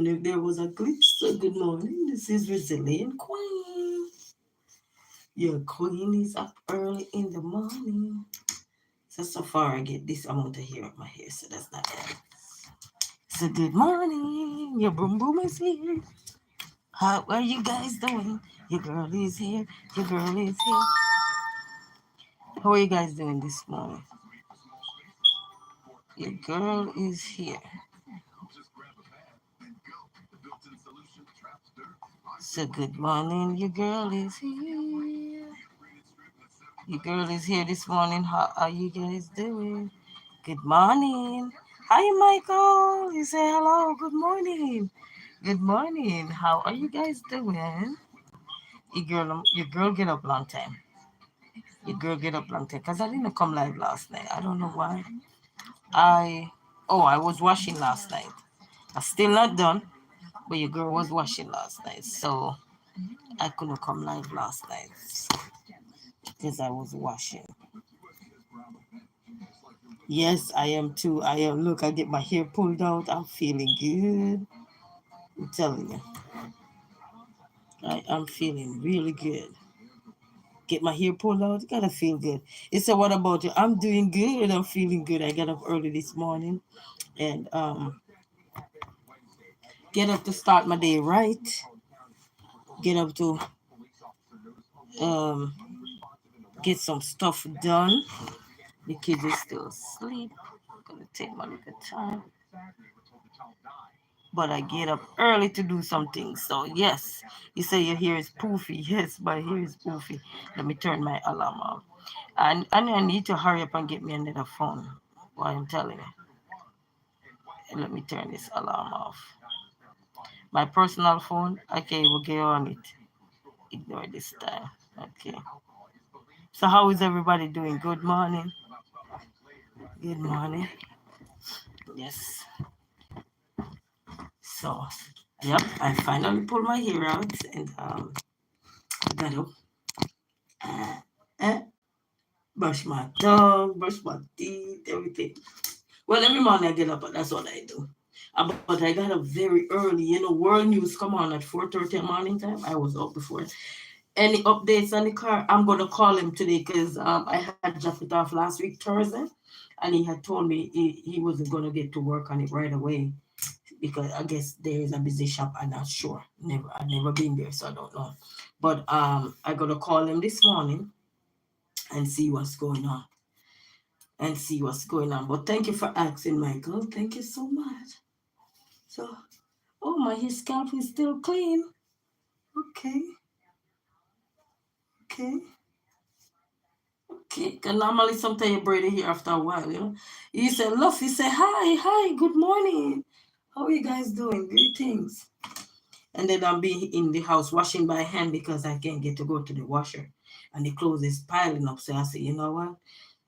if there was a glitch, so good morning. This is Resilient Queen. Your queen is up early in the morning. So far I get this amount of hair up my hair, so that's not bad. So good morning. Your boom boom is here. How are you guys doing? Your girl is here. Your girl is here. How are you guys doing this morning? Your girl is here. So good morning. Your girl is here. Your girl is here this morning. How are you guys doing? Good morning. Hi, Michael. You say hello. Good morning. Good morning. How are you guys doing? Your girl get up long time. Your girl get up long time. Cause I didn't come live last night. I don't know why. I was washing last night. I'm still not done, but your girl was washing last night, so I couldn't come live last night because I was washing. Yes, I am too. I am. Look, I get my hair pulled out. I'm feeling good. I'm telling you, I am feeling really good. Get my hair pulled out. Gotta feel good. He said, "What about you?" I'm doing good. I'm feeling good. I got up early this morning and get up to start my day right. Get up to um get some stuff done. The kids are still asleep. Gonna take my little time. But I get up early to do some things. So yes, you say your hair is poofy. Yes, my hair is poofy. Let me turn my alarm off. And I need to hurry up and get me another phone. Why I'm telling you. And let me turn this alarm off. My personal phone, okay, we'll get on it. Ignore this time. Okay. So how is everybody doing? Good morning. Good morning. Yes. So, yep, I finally pulled my hair out and got up, uh, brush my tongue, brush my teeth, everything. Well, every morning I get up, but that's what I do. But I got up very early. World news come on at 4:30 morning time. I was up before. Any updates on the car? I'm gonna call him today because I had dropped it off last week Thursday, and he had told me he wasn't gonna get to work on it right away because I guess there is a busy shop. I'm not sure. I've never been there, so I don't know. But I gotta call him this morning and see what's going on But thank you for asking, Michael. Thank you so much. So, oh my, his scalp is still clean. Okay, okay, okay. Cause normally sometimes you braid it here after a while. You say, Luffy, say hi, good morning. How are you guys doing? Greetings. And then I'm being in the house washing by hand because I can't get to go to the washer. And the clothes is piling up. So I say, you know what?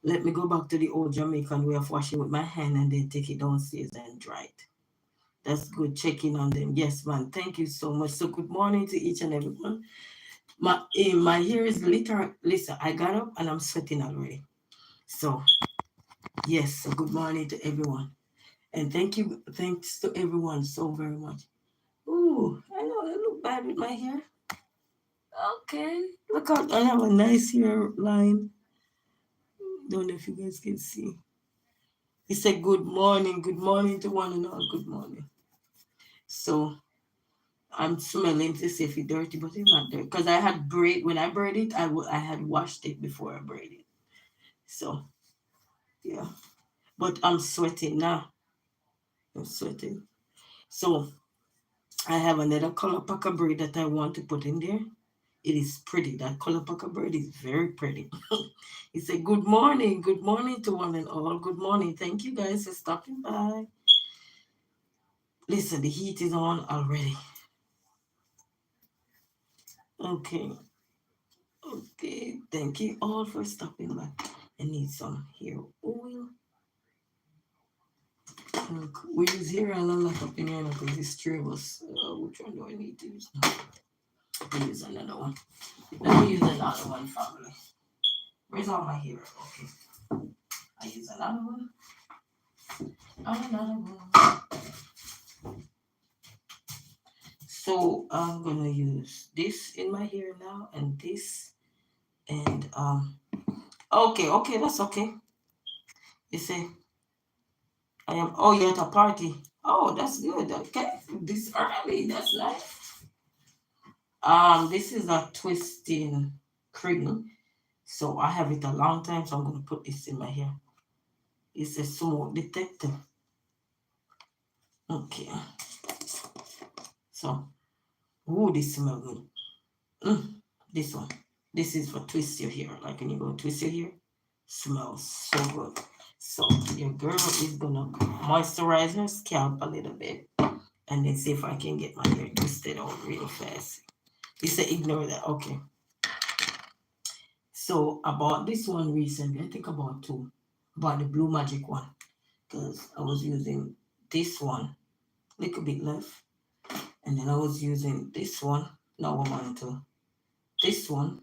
Let me go back to the old Jamaican way of washing with my hand and then take it downstairs and dry it. That's good checking on them. Yes, man. Thank you so much. So good morning to each and everyone. My hair is literally, listen, I got up and I'm sweating already. So yes, so good morning to everyone. And thanks to everyone so very much. Ooh, I know I look bad with my hair. Okay. Look out, I have a nice hairline. Don't know if you guys can see. He said good morning to one and all, good morning. So I'm smelling to see if it's dirty, but it's not dirty. Because I had when I braid it, I had washed it before I braid it. So, yeah. But I'm sweating now. I'm sweating. So I have another color packer braid that I want to put in there. It is pretty. That color packer braid is very pretty. He said, good morning to one and all. Good morning. Thank you guys for stopping by. Listen, the heat is on already. Okay. Okay. Thank you all for stopping by. I need some hair oil. Look, we use hair oil a lot up in here because it's three of us. Which one do I need to use? I use another one. Let me use another one, family. Where's all my hair? Okay. I use another one. Another one. So I'm gonna use this in my hair now, and this, and okay, that's okay. You say I am. Oh, you're at a party. Oh, that's good. Okay, this early. That's nice. This is a twisting cream, so I have it a long time. So I'm gonna put this in my hair. It's a smoke detector. Okay. So, ooh, this smell good. This one. This is for twist your hair. Like when you go twist your hair, smells so good. So your girl is gonna moisturize her scalp a little bit, and then see if I can get my hair twisted out real fast. You say ignore that. Okay. So about this one recently, I think about two, about the Blue Magic one, because I was using this one, little bit left, and then I was using this one. Now I'm on to this one,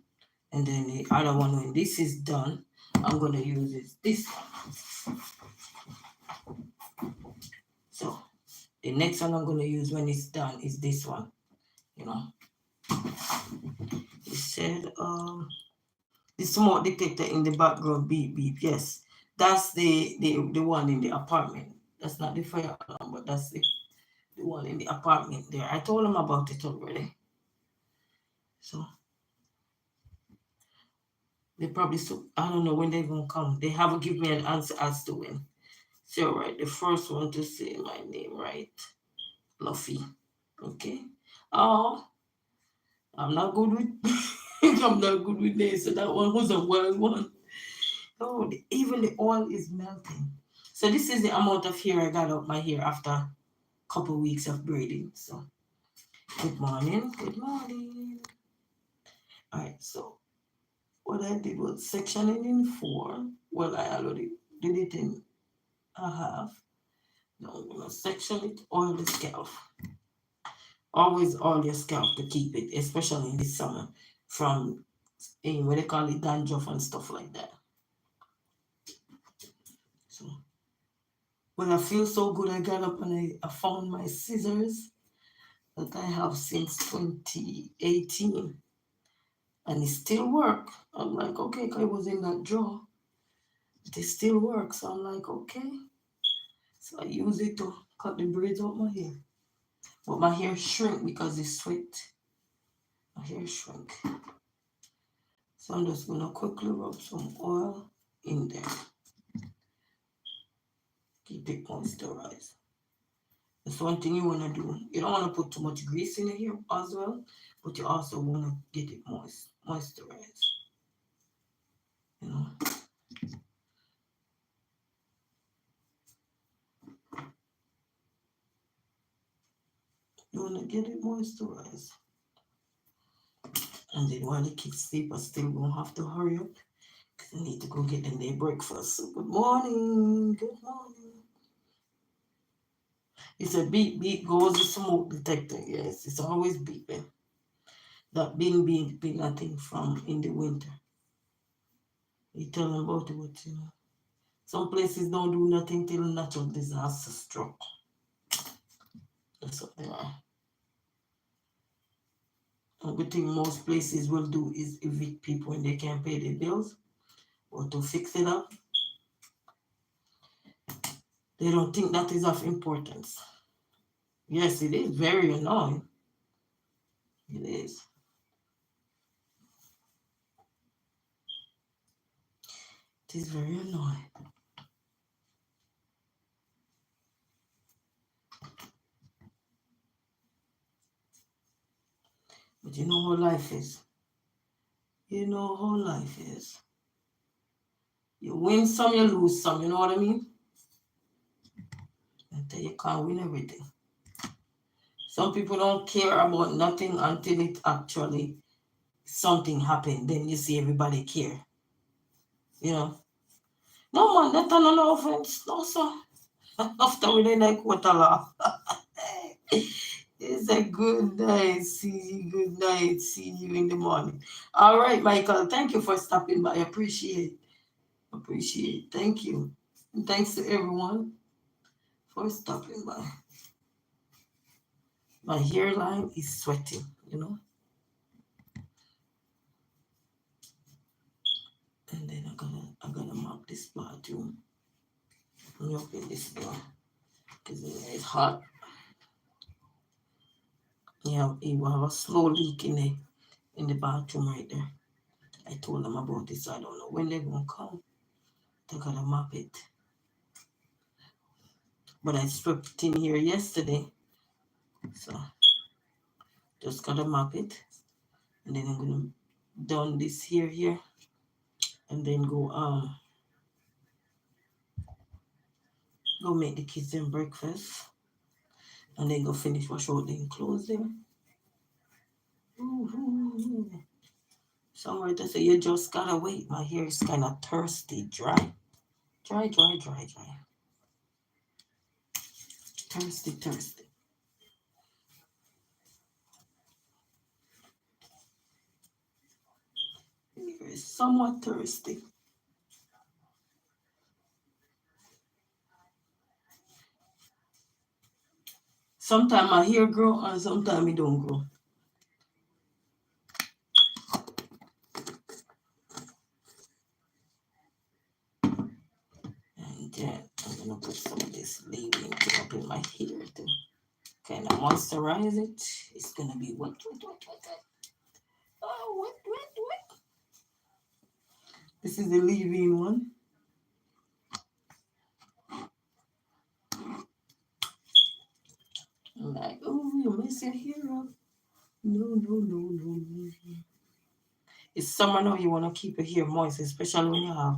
and then the other one. When this is done, I'm gonna use this one. So the next one I'm gonna use when it's done is this one. You know, it said the smoke detector in the background beep beep. Yes, that's the one in the apartment. That's not the fire alarm, but that's the one in the apartment there. I told them about it already. So they probably, so I don't know when they're gonna come. They haven't given me an answer as to when. So right, the first one to say my name right, Luffy. Okay. Oh, I'm not good with I'm not good with names. So that one was a wild one. Oh, even the oil is melting. So this is the amount of hair I got out my hair after a couple weeks of braiding. So good morning, good morning. All right, so what I did was sectioning in 4. Well, I already did it in a half. Now I'm gonna section it, oil the scalp. Always oil your scalp to keep it, especially in the summer, from what they call it, dandruff and stuff like that. So when I feel so good, I got up and I found my scissors that I have since 2018, and it still work. I'm like, okay, 'cause it was in that drawer. It still works. So I'm like, okay. So I use it to cut the braids out my hair. But my hair shrink because it's sweat. My hair shrink. So I'm just gonna quickly rub some oil in there. Keep it moisturized. That's one thing you wanna do. You don't wanna put too much grease in the hair as well, but you also wanna get it moisturized. You know. You wanna get it moisturized. And then while the kids sleep, I still gonna have to hurry up because I need to go get them their breakfast. So good morning. Good morning. It's a beep beep goes the smoke detector. Yes, it's always beeping. That been beeping, I think, from in the winter. You tell them about it, you know. Some places don't do nothing till natural disaster struck. That's what they are. A good thing most places will do is evict people when they can't pay their bills or to fix it up. They don't think that is of importance. Yes, it is very annoying. It is. It is very annoying. But you know how life is. You know how life is. You win some, you lose some, you know what I mean? Until you can't win everything. Some people don't care about nothing until it actually something happened. Then you see everybody care. You know? No man, that no offense. No sir. After we didn't like what a laugh. It's a good night. See you. Good night. See you in the morning. All right, Michael. Thank you for stopping by. Appreciate. Appreciate. Thank you. And thanks to everyone for stopping by. My hairline is sweating, you know. And then I gotta mop this bathroom. Let me open this door because it's hot. Yeah, you have a slow leak in the bathroom right there. I told them about this, so I don't know when they're gonna come. They gotta mop it. But I swept in here yesterday, so just gotta mop it. And then I'm gonna done this here, and then go make the kids them breakfast, and then go finish wash out them clothes them. Somewhere to say you just gotta wait. My hair is kind of thirsty, dry. Thirsty. Hair is somewhat thirsty. Sometimes my hair grow and sometimes it don't grow. And then I'm gonna put some of this leave-in up in my hair to kind of moisturize it. It's gonna be wet. Oh, wet. This is the leave-in one. I'm like, oh, you mess your hair up. No. It's summer now. You wanna keep your hair moist, especially when you have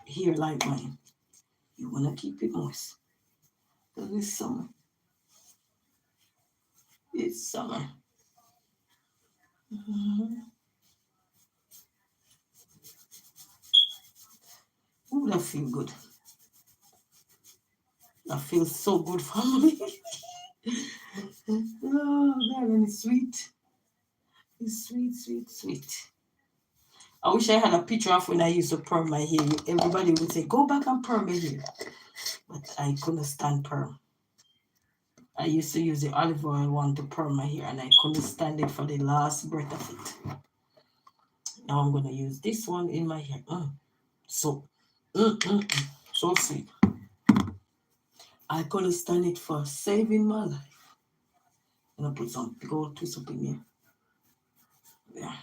hair like mine. You wanna keep it moist. Because it's summer. It's summer. Ooh, that feel good. That feels so good for me. Oh, God, and it's sweet. It's sweet. I wish I had a picture of when I used to perm my hair. Everybody would say, go back and perm your hair. But I couldn't stand perm. I used to use the olive oil one to perm my hair, and I couldn't stand it for the last breath of it. Now I'm going to use this one in my hair. So sweet. I couldn't stand it for saving my life. I'm going to put some gold twist up in here. Yeah.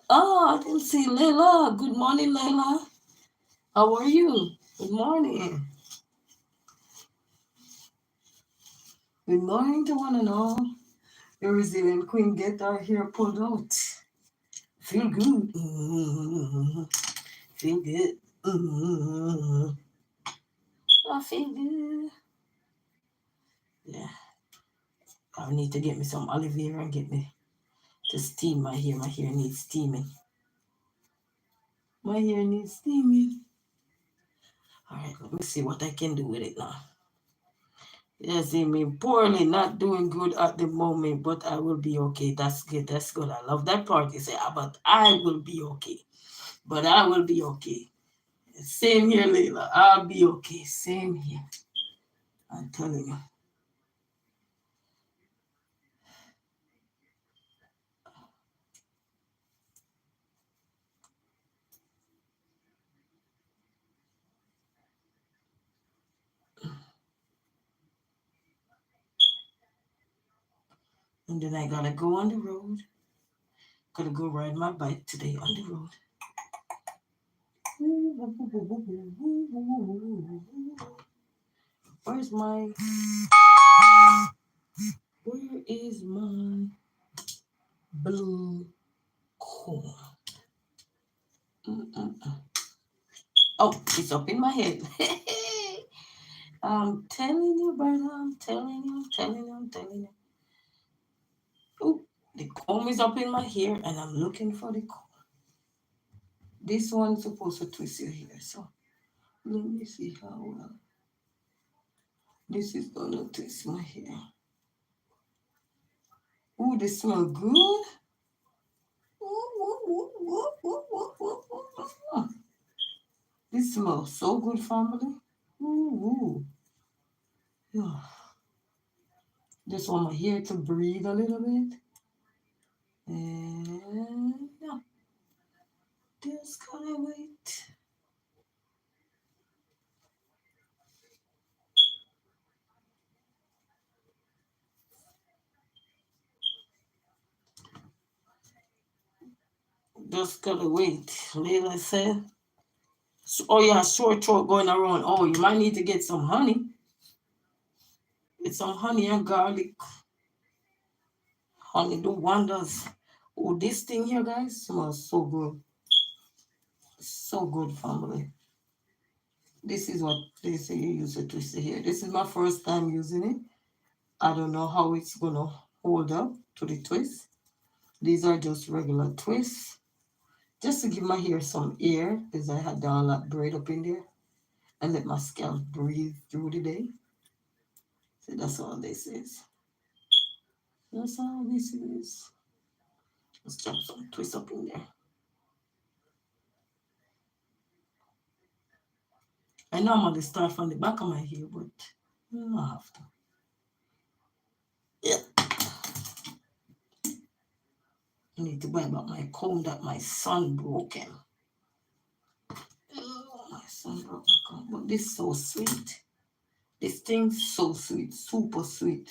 Oh, I didn't see Layla. Good morning, Layla. How are you? Good morning. Good morning to one and all. The resilient queen get our hair pulled out. Feel good. Feel good. I feel good. Yeah. I need to get me some aloe vera and get me to steam my hair. My hair needs steaming. My hair needs steaming. All right, let me see what I can do with it now. Yes, I mean, poorly, not doing good at the moment, but I will be okay. That's good. I love that part. You say, but I will be okay. But I will be okay. Same here, Layla. I'll be okay. Same here. I'm telling you. And then I gotta go on the road. Gotta go ride my bike today on the road. Where's my... Where is my blue corn? Oh, it's up in my head. I'm telling you, brother. I'm telling you. Oh, the comb is up in my hair, and I'm looking for the comb. This one's supposed to twist your hair, so let me see how well this is gonna twist my hair. Ooh, they smell good. This smells so good, family. Ooh. Yeah. Just want my hair to breathe a little bit. And yeah, just gotta wait. Just gotta wait. Layla said, oh yeah, sore throat going around. Oh, you might need to get some honey. Get some honey and garlic. Honey do wonders. Oh, this thing here, guys, smells so good. So good, family. This is what they say you use a twister here. This is my first time using it. I don't know how it's gonna hold up to the twist. These are just regular twists. Just to give my hair some air, because I had done a lot braid up in there. And let my scalp breathe through the day. So that's all this is. That's all this is. Let's drop some twist up in there. I normally start from the back of my hair, but I don't have to. Yeah. I need to buy back my comb that my son broken. Oh, my son broke my comb. But this is so sweet. This thing's so sweet, super sweet.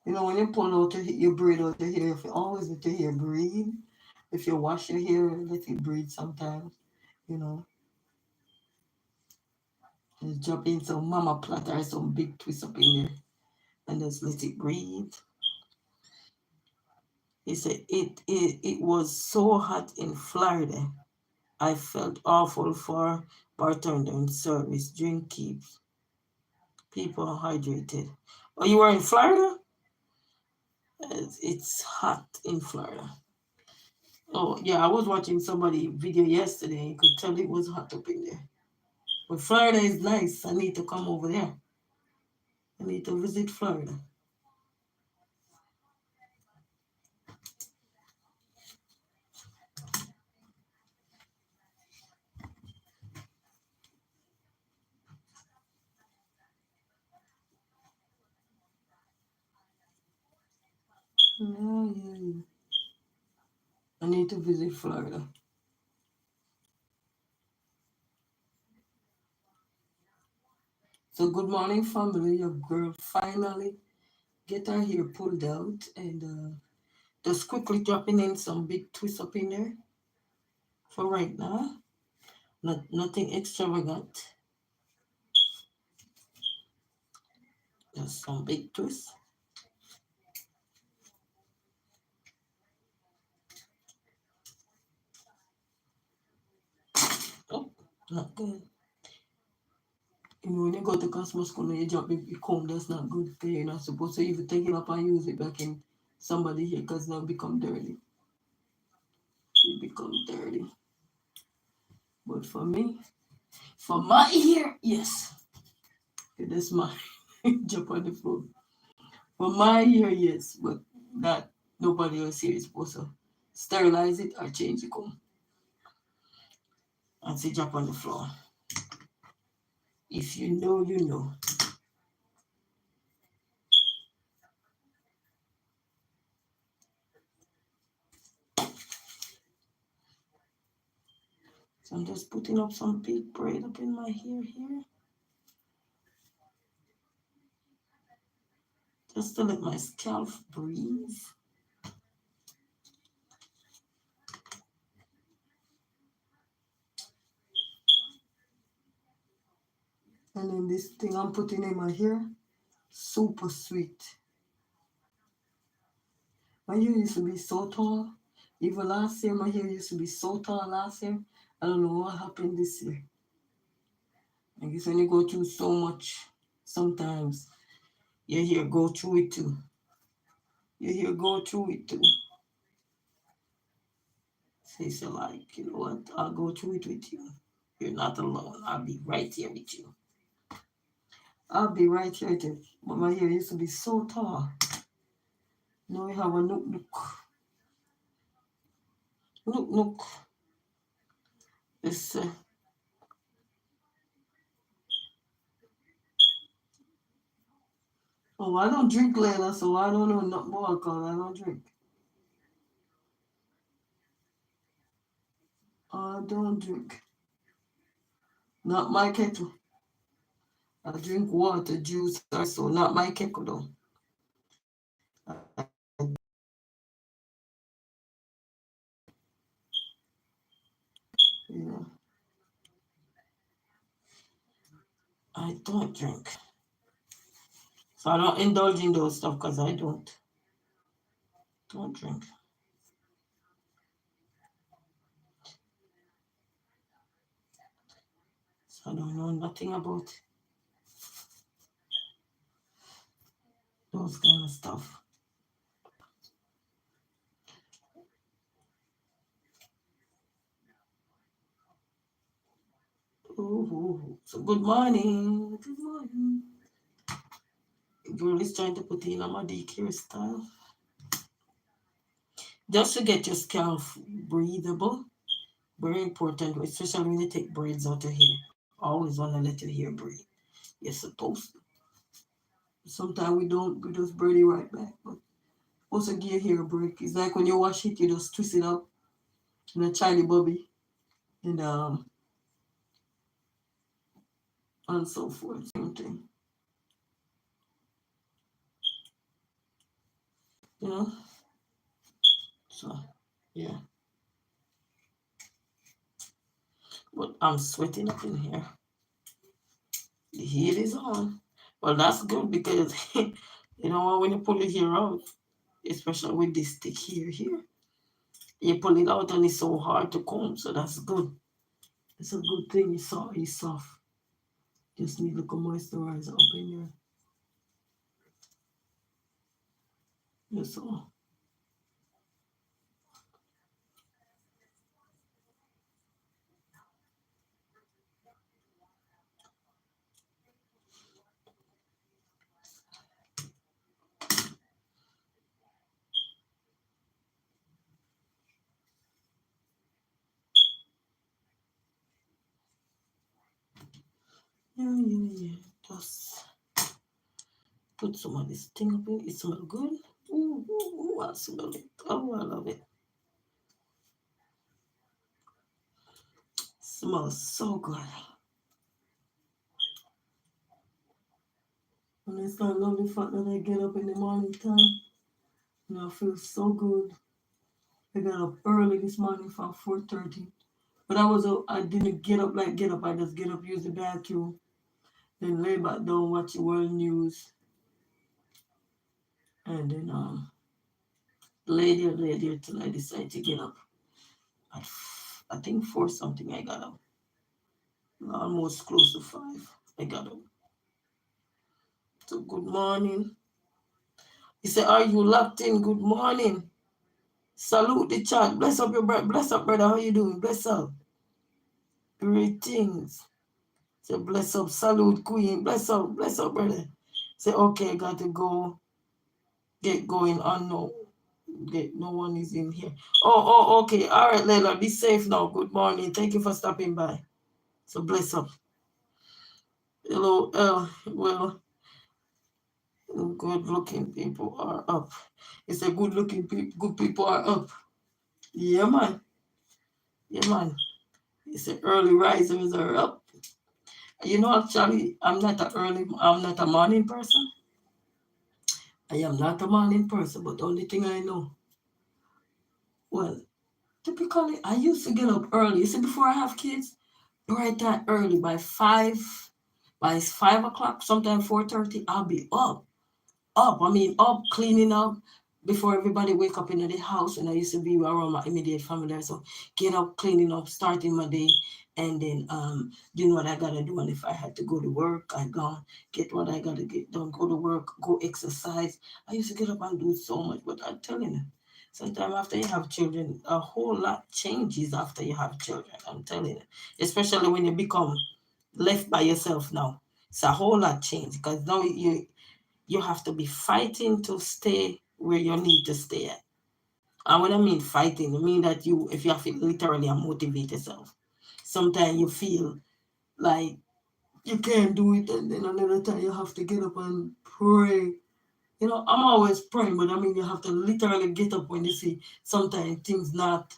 You know, when you pull out your braid out your hair, if you always let your hair breathe, if you wash your hair, let it breathe sometimes, you know. Just drop in some mama plait or some big twist up in there and just let it breathe. He said it was so hot in Florida. I felt awful for bartender in service. Drink keeps people hydrated. Oh, you were in Florida? It's hot in Florida. Oh, yeah, I was watching somebody video yesterday. You could tell it was hot up in there. But Florida is nice. I need to come over there. I need to visit Florida. Yeah. I need to visit Florida. So good morning, family. Your girl finally get her hair pulled out and just quickly dropping in some big twists up in there for right now. Nothing extravagant. Just some big twists. Oh, not good. You know, when you go to Cosmos School and you drop the comb, that's not good. You're not supposed to even take it up and use it back in somebody here because now become dirty. It become dirty. But for me, for my hair, yes. Okay, that's my jump on the floor. For my hair, yes, but not nobody else here is supposed to sterilize it or change the comb. And say drop on the floor. If you know, you know. So I'm just putting up some big braid up in my hair here. Just to let my scalp breathe. And then this thing I'm putting in my hair, super sweet. My hair used to be so tall. Even last year, my hair used to be so tall last year. I don't know what happened this year. I guess when you go through so much, sometimes your hair go through it too. Your hair go through it too. Say so like, you know what? I'll go through it with you. You're not alone. I'll be right here with you. I'll be right here with you. But my hair used to be so tall. Now we have a nook nook. Look. This. Oh, I don't drink, Layla, so I don't know nothing about alcohol. I don't drink. I don't drink. Not my kettle. I drink water, juice, or so. Not my kettle, though. Yeah. I don't drink. So I don't indulge in those stuff because I don't drink. So I don't know nothing about those kind of stuff. Ooh, so good morning. Good morning. Girl is trying to put in a Madic hairstyle. Just to get your scalp breathable. Very important, especially when you take braids out of hair. Always want to let your hair breathe. You're supposed to. Sometimes we don't, we just braid it right back. But also give your hair a break. It's like when you wash it, you just twist it up in a Charlie Bobby and and so forth. Same thing. You know? So yeah. But I'm sweating up in here. The heat is on. Well, that's good because you know when you pull your hair out, especially with this thick hair here, you pull it out and it's so hard to comb. So that's good. It's a good thing. It's soft. Just need a little moisturizer up in here. That's all. Yeah. Just put some of this thing up in it. It smells good. Ooh, I smell it. Oh, I love it. Smells so good. And it's that lovely fact that I get up in the morning time and I feel so good. I got up early this morning from 4:30. But I didn't get up. I just get up, use the bathroom, then lay back down, watch the world news, and then lay there till I decide to get up. At I think four something I got up. Almost close to five. I got up. So good morning. He said, "Are you locked in? Good morning. Salute the chat. Bless up your brother. Bless up, brother. How you doing? Bless up. Greetings. Say bless up. Salute, Queen. Bless up, brother. Say okay. Got to go. Get going on no. No one is in here. Okay. All right, Layla. Be safe now. Good morning. Thank you for stopping by. So bless up. Hello. Well, good looking people are up. It's a good looking people. Good people are up. Yeah, man. Yeah, man. It's a early risers are up. You know, actually, I'm not a morning person. I am not a morning person, but the only thing I know, well, typically, I used to get up early. You see, before I have kids, bright and early by 5 o'clock, sometimes 4:30, I'll be up. I mean, up, cleaning up before everybody wake up in the house. And I used to be around my immediate family. So get up, cleaning up, starting my day, and then doing what I gotta do. And if I had to go to work, I go get what I gotta get done. Go to work, go exercise. I used to get up and do so much, but I'm telling you. Sometimes after you have children, a whole lot changes after you have children. I'm telling you, especially when you become left by yourself now. It's a whole lot change because now you have to be fighting to stay where you need to stay at. And when I mean fighting, I mean that if you have to literally motivate yourself. Sometimes you feel like you can't do it, and then another time you have to get up and pray. I'm always praying, but I mean, you have to literally get up when you see sometimes things not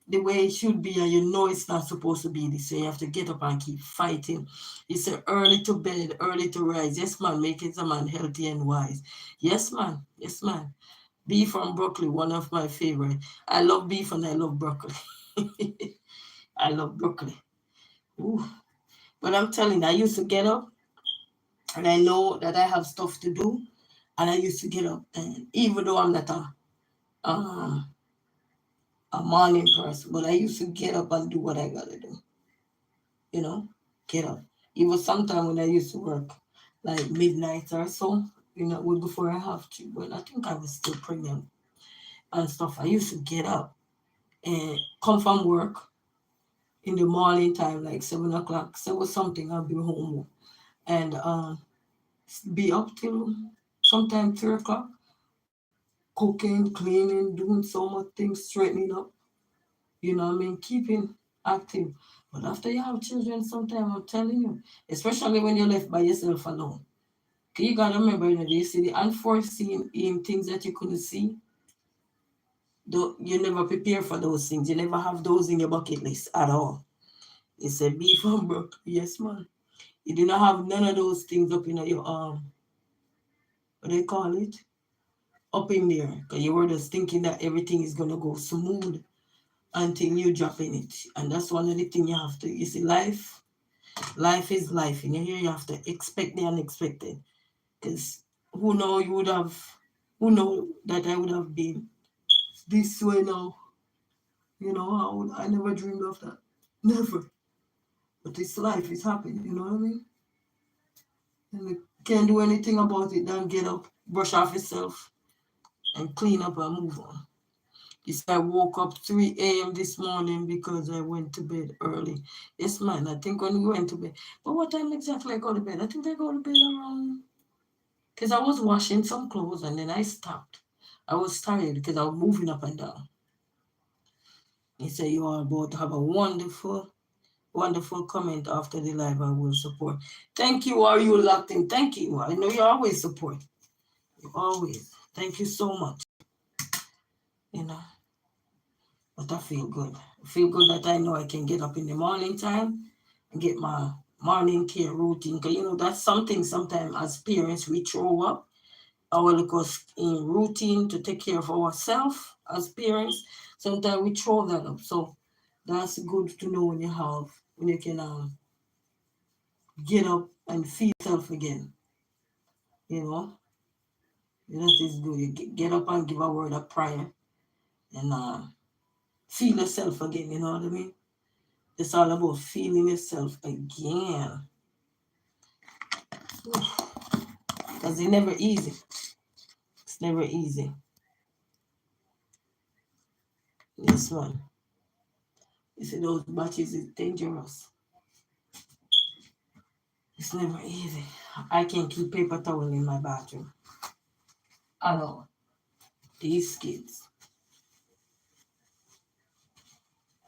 the way it should be, and it's not supposed to be this way. You have to get up and keep fighting. You say early to bed, early to rise. Yes, man, making a man healthy and wise. Yes, man. Yes, man. Beef from broccoli, one of my favorite. I love beef and I love broccoli. I love broccoli. Ooh. But I'm telling you, I used to get up and I know that I have stuff to do. And I used to get up, and even though I'm not um, a morning person, but I used to get up and do what I gotta do. You know, get up. Even sometime when I used to work like midnight or so, before I have to. But I think I was still pregnant and stuff. I used to get up and come from work in the morning time, like 7 o'clock, 7 something. I'll be home and be up till sometime 3 o'clock, cooking, cleaning, doing so much things, straightening up. I mean, keeping active. But after you have children, sometimes I'm telling you, especially when you're left by yourself alone, you gotta remember, you see the unforeseen things that you couldn't see. You never prepare for those things. You never have those in your bucket list at all. It's a beef and broccoli. Yes, man. You do not have none of those things up in your what do you call it? Up in there. Because you were just thinking that everything is gonna go smooth until you drop in it. And that's one of the things you have to. You see, life is life. And here you have to expect the unexpected. Because who know that I would have been this way now. I never dreamed of that. Never. But it's life, it's happening, you know what I mean? And you can't do anything about it than get up, brush off yourself, and clean up and move on. Yes, I woke up 3 a.m. this morning because I went to bed early. Yes, man, I think when we went to bed. But what time exactly I go to bed? I think I go to bed around... Because I was washing some clothes and then I stopped. I was tired because I was moving up and down. He said, you are about to have a wonderful comment after the live. I will support. Thank you. Are you locked in? Thank you. I know you always support. You always. Thank you so much. But I feel good. I feel good that I know I can get up in the morning time and get my morning care routine. Because, that's something sometimes as parents we throw up our little in routine to take care of ourselves as parents. Sometimes we throw that up. So that's good to know when you can get up and feel yourself again. That is good. You get up and give a word of prayer and feel yourself again. You know what I mean? It's all about feeling yourself again. Because it's never easy. It's never easy. This one. You see, those batches is dangerous. It's never easy. I can't keep paper towel in my bathroom. At all. These kids.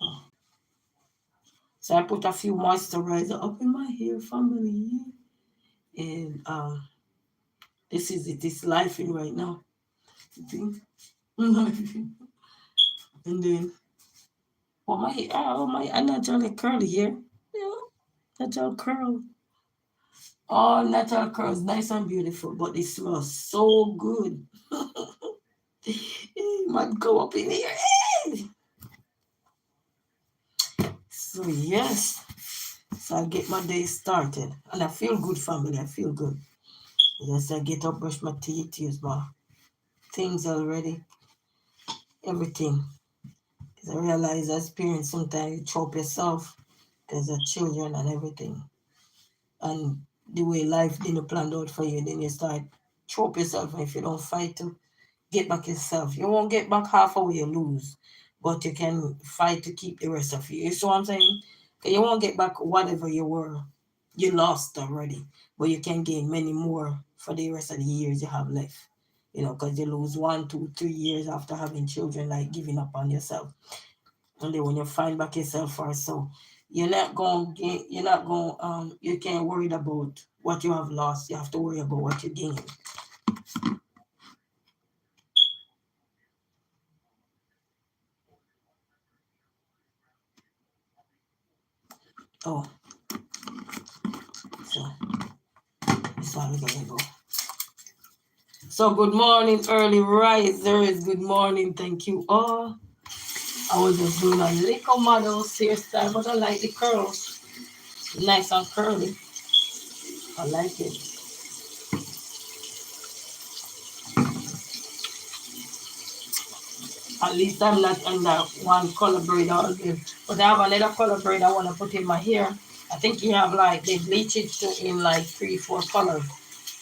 Oh. So I put a few moisturizer up in my hair, family. And this is it. It's life in right now. See? And then my hair, I naturally curly here. Yeah, natural curl. All natural curls, nice and beautiful, but they smell so good. It might go up in here. So yes, so I get my day started, and I feel good, family. I feel good. Yes, I get up, brush my teeth, use my things already, everything. Because I realize as parents, sometimes you chop yourself because of children and everything. And the way life didn't plan out for you, then you start chop yourself. And if you don't fight to get back yourself, you won't get back half away, you lose. But you can fight to keep the rest of you. You see what I'm saying? You won't get back whatever you lost already. But you can gain many more for the rest of the years you have left. you know, because you lose 1, 2, 3 years after having children, like giving up on yourself. And then when you find back yourself first, so you're not going to get, you're not going, you can't worry about what you have lost. You have to worry about what you gain. Oh, so this one we're gonna go. So good morning, early risers. Good morning, thank you all. I was just doing a little model hairstyle, but I like the curls. Nice and curly. I like it. At least I'm not under one color braid all day. But I have another color braid I want to put in my hair. I think you have like, they bleach it in like 3, 4 colors.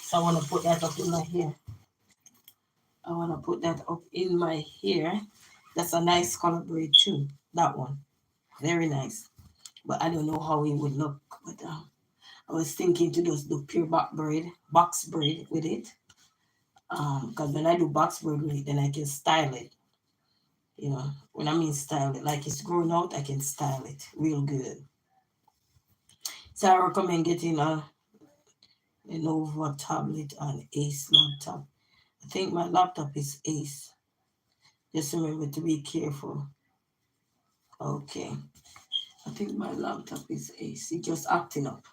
So I want to put that up in my hair. I want to put that up in my hair. That's a nice color braid too. That one. Very nice. But I don't know how it would look. But I was thinking to just do pure box braid with it. Because when I do box braid with it, then I can style it. You know, when I mean style it, like it's growing out, I can style it real good. So I recommend getting a Lenovo tablet and Ace laptop. I think my laptop is Ace. Just remember to be careful. Okay. I think my laptop is Ace. It's just acting up.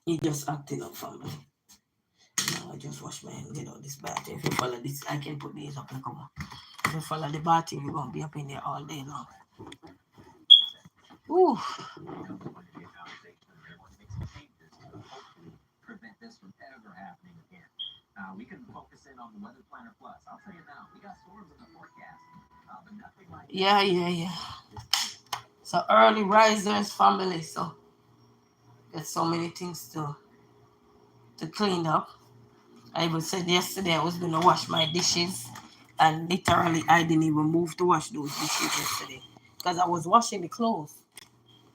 It's just acting up for me. Now I just wash my hand, get out this bathroom. If you follow this, I can put these up and come on. If you follow the bathroom, you're going to be up in there all day long. Ooh. Prevent this from ever happening again. We can focus in on the Weather Planner Plus. I'll tell you now, we got storms in the forecast, but nothing like yeah. So early risers family. So there's so many things to clean up. I even said yesterday I was gonna wash my dishes, and literally I didn't even move to wash those dishes yesterday because I was washing the clothes.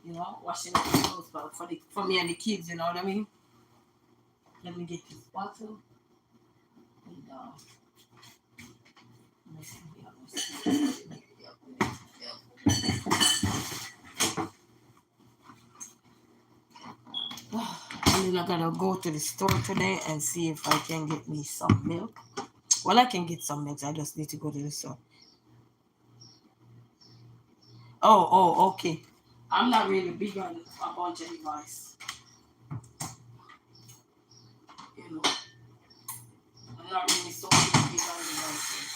You know, washing the clothes for me and the kids. You know what I mean? Let me get this bottle. And then I gotta go to the store today and see if I can get me some milk. Well, I can get some milk. I just need to go to the store. Oh, okay. I'm not really big on a bunch of device. You know, I'm not really so big on devices.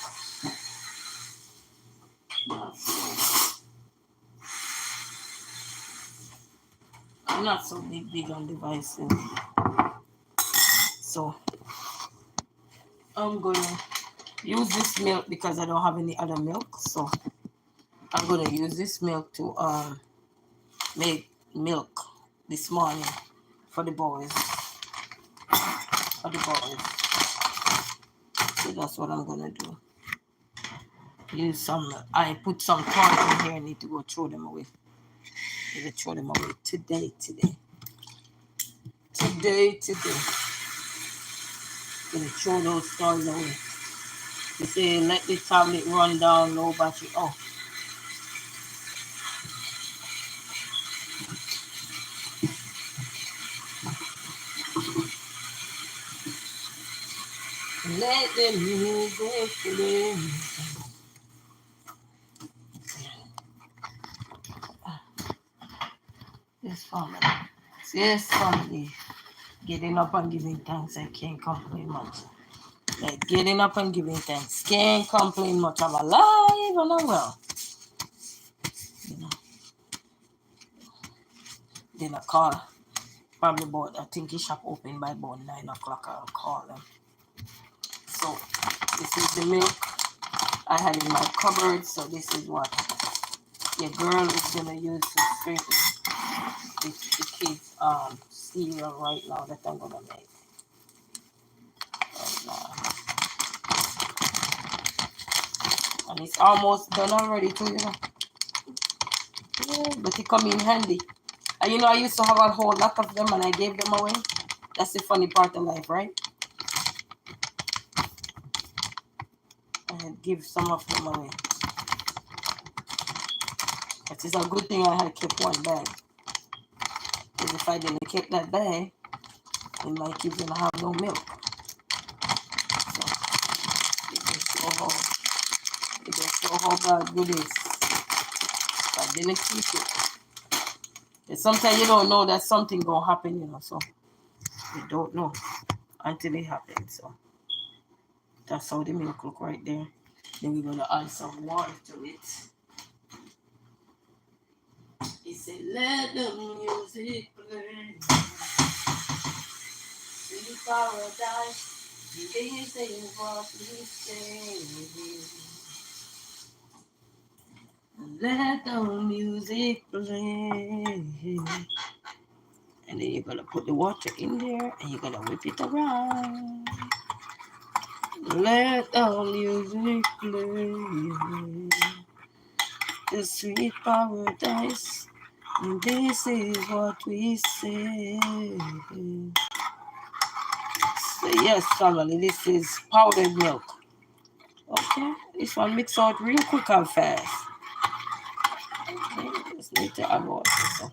I'm not so big on devices. So I'm gonna use this milk because I don't have any other milk. So I'm gonna use this milk to make milk this morning for the boys. So that's what I'm gonna do. Use some. I put some toys in here. I need to go throw them away. Need to throw them away today. Gonna throw those toys away. They say let the tablet run down, low battery. Oh. Let them music play. Yes, family. Getting up and giving thanks, I can't complain much. Like getting up and giving thanks, can't complain much. I'm alive and I'm well. You know. Then I call. Probably about, I think his shop open by about 9 o'clock. I'll call them. So this is the milk I had in my cupboard. So this is what your girl is gonna use to straighten the kids' cereal right now that I'm gonna make. And it's almost done already too, you know. Yeah, but it come in handy. And you know, I used to have a whole lot of them and I gave them away. That's the funny part of life, right? and give some of them away. But it's a good thing I had kept one bag. Because if I didn't keep that bag, then my kids gonna have no milk. So you can show how bad good is. If I didn't keep it. And sometimes you don't know that something gonna happen, you know, so you don't know until it happens. So that's how the milk look right there. Then we're gonna add some water to it. He said, let the music play. In paradise, this is what we say. Let the music play. And then you're gonna put the water in there and you're gonna whip it around. Let the music play. The sweet paradise. And this is what we say. So yes, family, this is powdered milk. Okay, this one mix out real quick and fast. Okay, just need to add water. So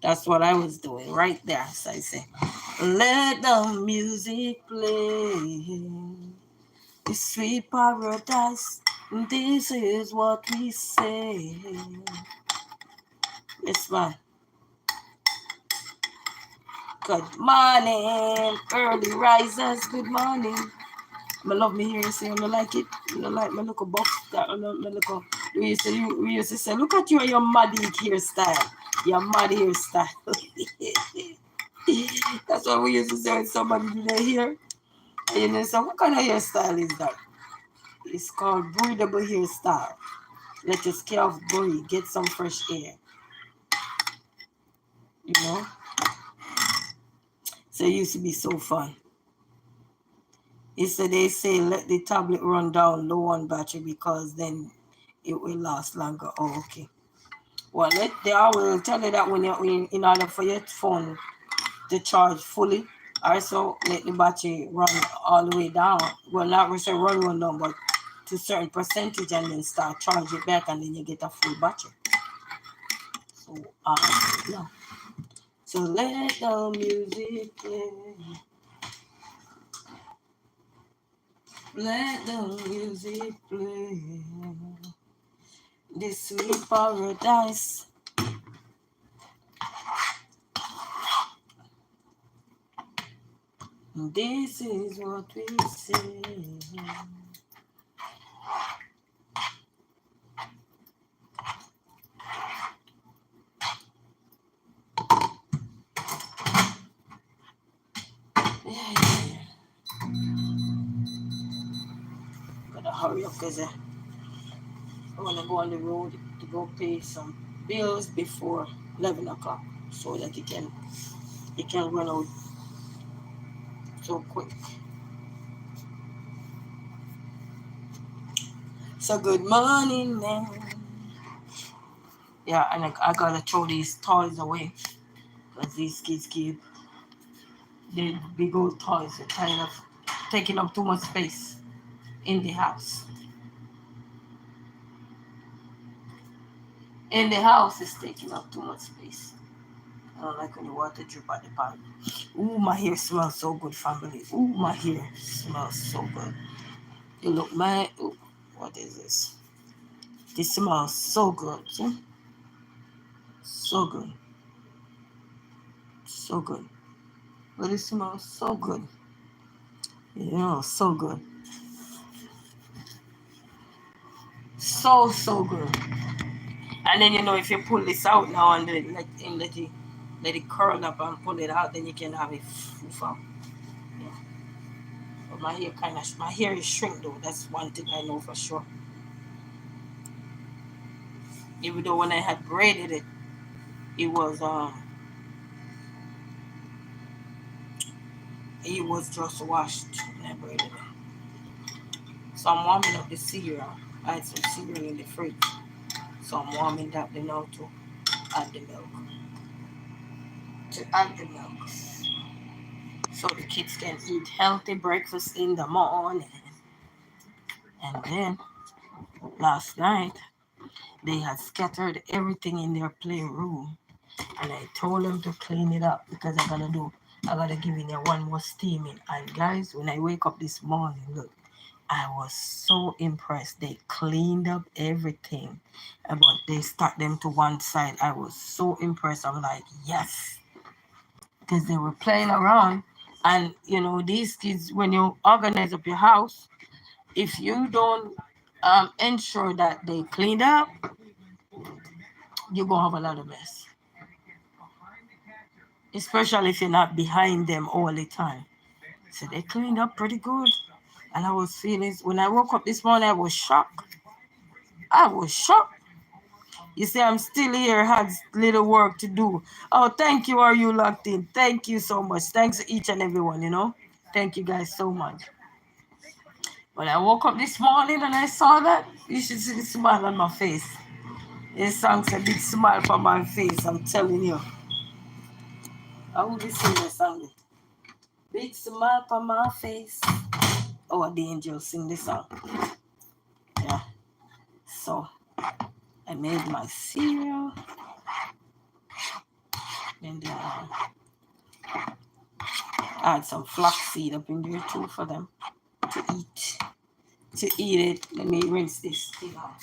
that's what I was doing right there. So I say, let the music play. The sweet paradise. This is what we say. Yes, man. Good morning, early risers. Good morning. I love me here. Say, I like it. I like my little box. My little. We used to say, look at you and your muddy hairstyle. Your muddy hairstyle. That's what we used to say when somebody do their hair. And you know, so what kind of hairstyle is that? It's called breathable hairstyle. Let your scalp breathe. Get some fresh air. You know? So it used to be so fun. So they say let the tablet run down low on battery because then it will last longer. Oh, okay. Well, they will tell you that when in order for your phone to charge fully, also let the battery run all the way down. Well, not really run down, but to a certain percentage, and then start charge it back, and then you get a full battery. So yeah. So let the music play. Let the music play. This sweet paradise. This is what we say. Yeah. Gotta hurry up because I want to go on the road to go pay some bills before 11 o'clock so that it can run out so quick. So good morning, man. Yeah, and I gotta throw these toys away because these kids keep the big old toys are kind of taking up too much space in the house. In the house is taking up too much space. I don't like when the water drip at the pipe. Ooh, my hair smells so good, family. Ooh, my hair smells so good. You look, man. Ooh, what is this? This smells so good. See? So good. So good. But it smells so good. Yeah, so good. So good. And then if you pull this out now and then let it curl up and pull it out, then you can have it full. Yeah. But my hair is shrink though. That's one thing I know for sure. Even though when I had braided it, it was just washed when I braided it. So I'm warming up the cereal. I had some cereal in the fridge. So I'm warming that now to add the milk. So the kids can eat healthy breakfast in the morning. And then last night, they had scattered everything in their playroom. And I told them to clean it up because I gotta give it there one more steaming. And guys, when I wake up this morning, look, I was so impressed. They cleaned up everything, but they stuck them to one side. I was so impressed. I'm like, yes, because they were playing around. And these kids, when you organize up your house, if you don't ensure that they cleaned up, you're gonna have a lot of mess. Especially if you're not behind them all the time. So they cleaned up pretty good. And I was feeling, when I woke up this morning, I was shocked. I was shocked. You see, I'm still here, had little work to do. Oh, thank you. Are you locked in? Thank you so much. Thanks to each and everyone. Thank you guys so much. When I woke up this morning and I saw that, you should see the smile on my face. This song's a big smile from my face, I'm telling you. I will be singing this song. Big smile on my face. Oh, the angels sing this song. Yeah. So I made my cereal. And I had some flaxseed up in there too for them to eat. To eat it, let me rinse this thing out.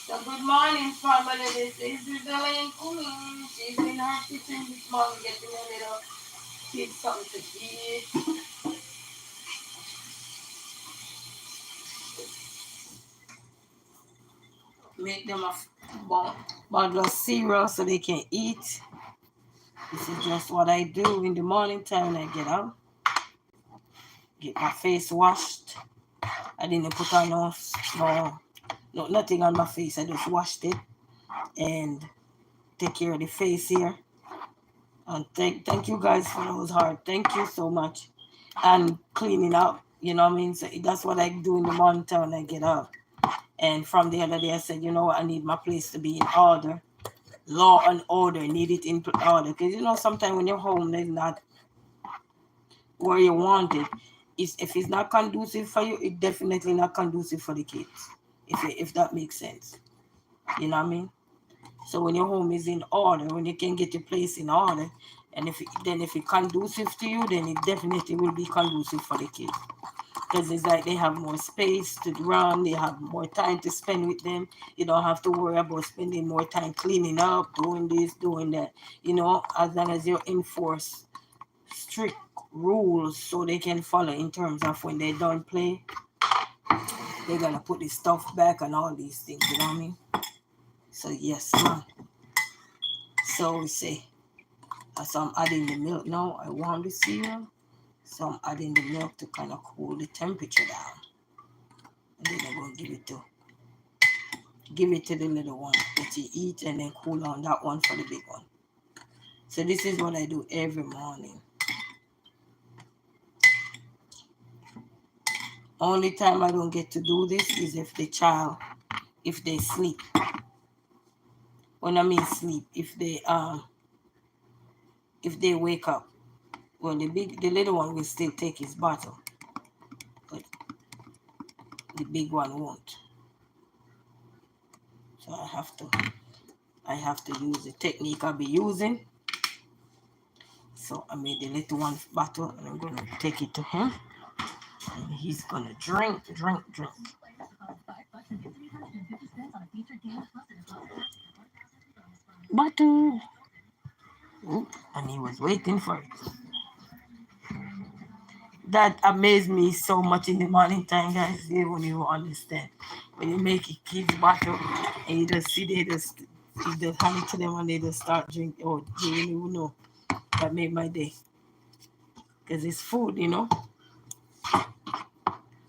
So good morning, family. This is Elaine Queen. She's in her kitchen this morning getting a little kid something to eat. Make them a bottle of cereal so they can eat. This is just what I do in the morning time when I get out. Get my face washed. I didn't put on nothing on my face. I just washed it and take care of the face here. And thank you guys for those hard. Thank you so much. And cleaning up, you know what I mean? So that's what I do in the morning time when I get up. And from the other day, I said, you know what? I need my place to be in order. Law and order, need it in order. Because, sometimes when you're home, there's not where you want it. If it's not conducive for you, it's definitely not conducive for the kids. If that makes sense. You know what I mean? So when your home is in order, when you can get your place in order, and if it's conducive to you, then it definitely will be conducive for the kids. Because it's like they have more space to run, they have more time to spend with them. You don't have to worry about spending more time cleaning up, doing this, doing that. As long as you enforce strict rules so they can follow in terms of when they don't play, they're gonna put the stuff back and all these things, you know what I mean? So yes, man. So we say, so I'm adding the milk now. I want the cereal, so I'm adding the milk to kind of cool the temperature down, and then I'm gonna give it to the little one that you eat, and then cool on that one for the big one. So this is what I do every morning. Only time I don't get to do this is if they sleep. When I mean sleep, if they wake up. Well, the little one will still take his bottle, but the big one won't. So I have to use the technique I'll be using. So I made the little one bottle, and I'm gonna take it to him, and he's gonna drink. Bottle. And he was waiting for it. That amazed me so much in the morning time, guys. You won't even understand. When you make a kid's bottle and you just see you just hand it to them and they just start drinking. Oh, you don't even know. That made my day. Because it's food,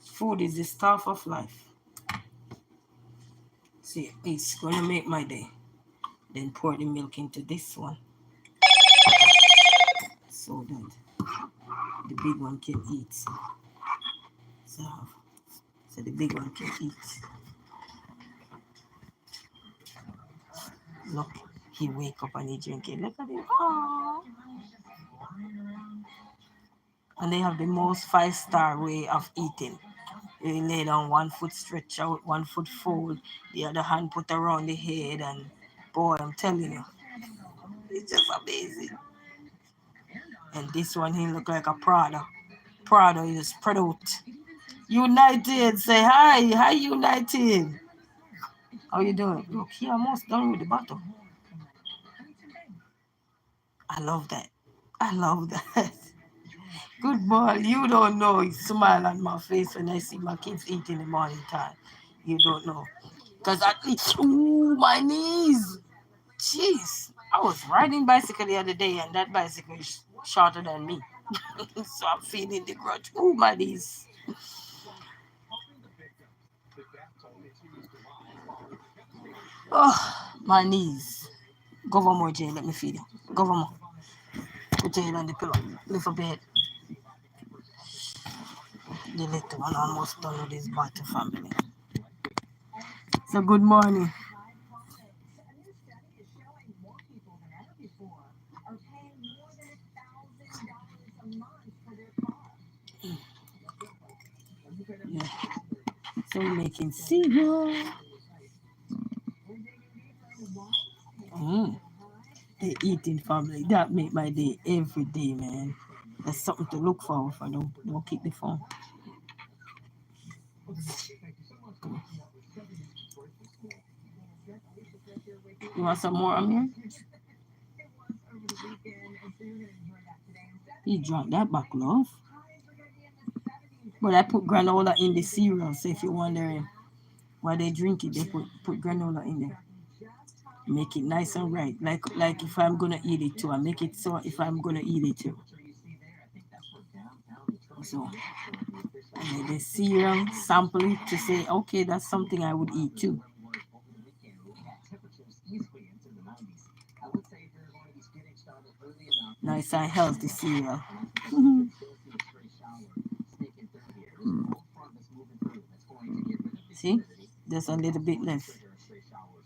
Food is the stuff of life. See, it's going to make my day. Then pour the milk into this one. So that the big one can eat. So the big one can eat. Look, he wake up and he drink it. Look at him. Aww. And they have the most 5-star way of eating. They lay down 1 foot stretch out, 1 foot fold, the other hand put around the head, and boy, I'm telling you, it's just amazing. And this one he look like a Prada. Prada is spread out. United, say hi, hi United. How you doing? Look, he almost done with the bottle. I love that. I love that. Good boy. You don't know. He smile on my face when I see my kids eat in the morning time. You don't know. Because at least, ooh, my knees. Jeez. I was riding bicycle the other day and that bicycle is shorter than me. So I'm feeling the grudge. Ooh, my knees. Oh, my knees. Go over more, Jay. Let me feed you. Go over more. Put your head on the pillow. Lift up your head. The little one almost done with his bottle, family. So good morning. Yeah. So we're making cereal. The eating family. That make my day every day, man. There's something to look for if I don't keep the phone. You want some more, Amir? He drank that back, love. But I put granola in the cereal, so if you're wondering why they drink it, they put granola in there. Make it nice and right. Like if I'm gonna eat it too, I make it so if I'm gonna eat it too. So and the cereal, sample it to say, okay, that's something I would eat too. Nice and healthy cereal. See, there's a little bit left.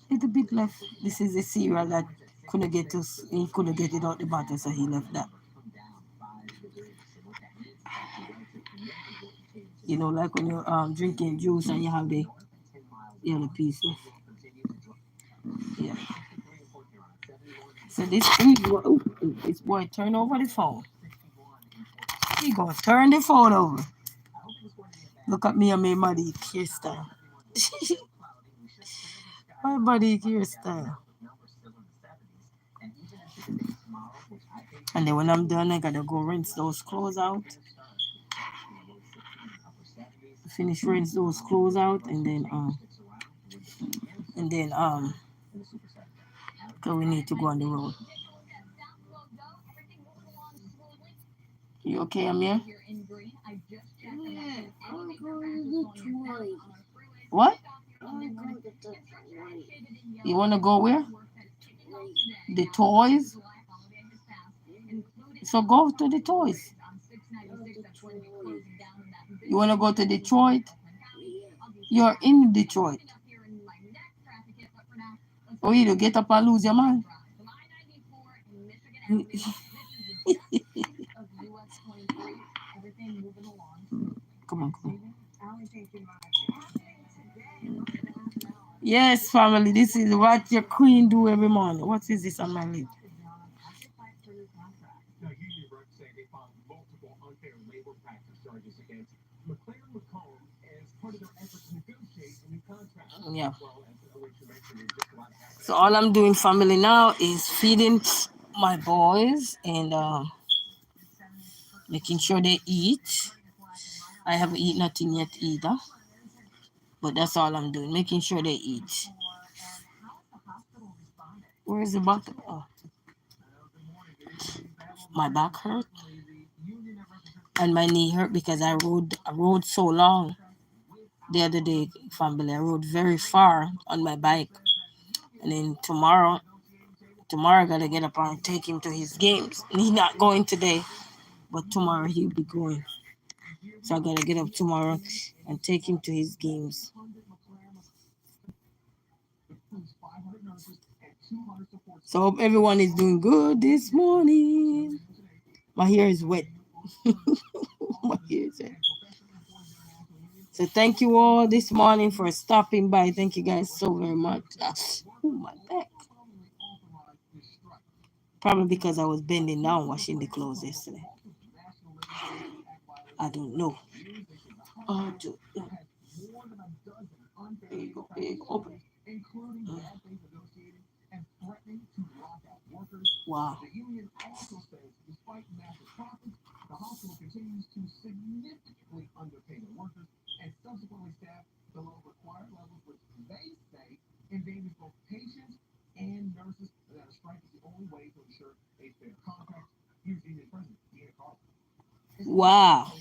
Little bit left. This is the cereal that couldn't get us. He couldn't get it out the bottle, so he left that. You know, like when you're drinking juice and you have the other piece left. Yeah. So this boy turn over the phone. He gonna turn the phone over. Look at me and my body hairstyle. My body hairstyle. And then when I'm done, I gotta go rinse those clothes out. Finish rinse those clothes out, and then cause we need to go on the road. You okay, Amir? What? You wanna go where? The toys? So go to the toys. You wanna go to Detroit? You're in Detroit. Oh, you get up and lose your mind. Come on. Yes, family, this is what your queen do every morning. What is this on my lip? Yeah. So all I'm doing, family, now is feeding my boys and making sure they eat. I haven't eaten nothing yet either. But that's all I'm doing, making sure they eat. Where is the bottle? Oh. My back hurt. And my knee hurt because I rode so long the other day, family. I rode very far on my bike. And then tomorrow I gotta get up and take him to his games. And he's not going today, but tomorrow he'll be going. So I gotta get up tomorrow and take him to his games. So hope everyone is doing good this morning. My hair is wet. My ears hurt. So thank you all this morning for stopping by. Thank you guys so very much. Oh, my back. Probably because I was bending down washing the clothes yesterday. I don't know. Oh, yeah. There you go. There you go. Open. Wow. Wow.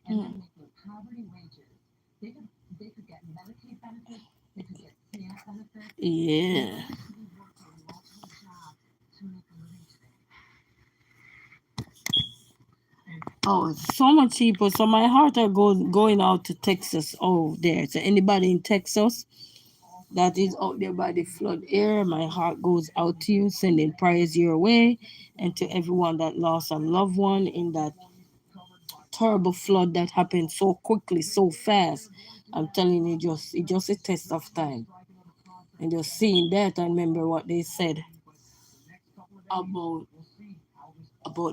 Mm. Yeah. Oh, it's so much cheaper. So my heart are going out to Texas. Oh, there. So anybody in Texas that is out there by the flood area, my heart goes out to you, sending prayers your way, and to everyone that lost a loved one in that terrible flood that happened so quickly, so fast. I'm telling you, just a test of time. And just seeing that, I remember what they said about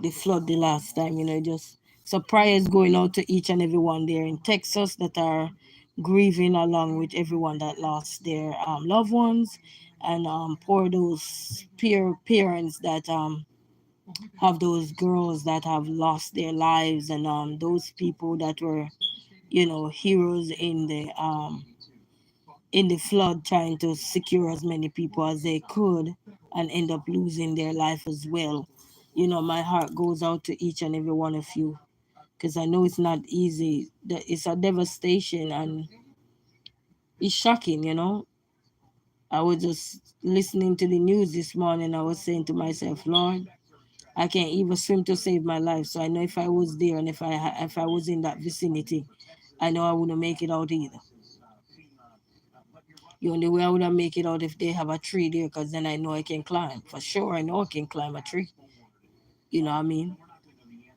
the flood the last time. Just so prayers going out to each and everyone there in Texas that are grieving along with everyone that lost their loved ones, and for those parents that have those girls that have lost their lives, and those people that were heroes in the flood, trying to secure as many people as they could and end up losing their life as well. My heart goes out to each and every one of you, because I know it's not easy. That it's a devastation, and it's shocking. I was just listening to the news this morning. I was saying to myself, Lord, I can't even swim to save my life. So I know if I was there, and if I was in that vicinity, I know I wouldn't make it out either. The only way I would make it out if they have a tree there, because then I know I can climb. For sure, I know I can climb a tree. You know what I mean?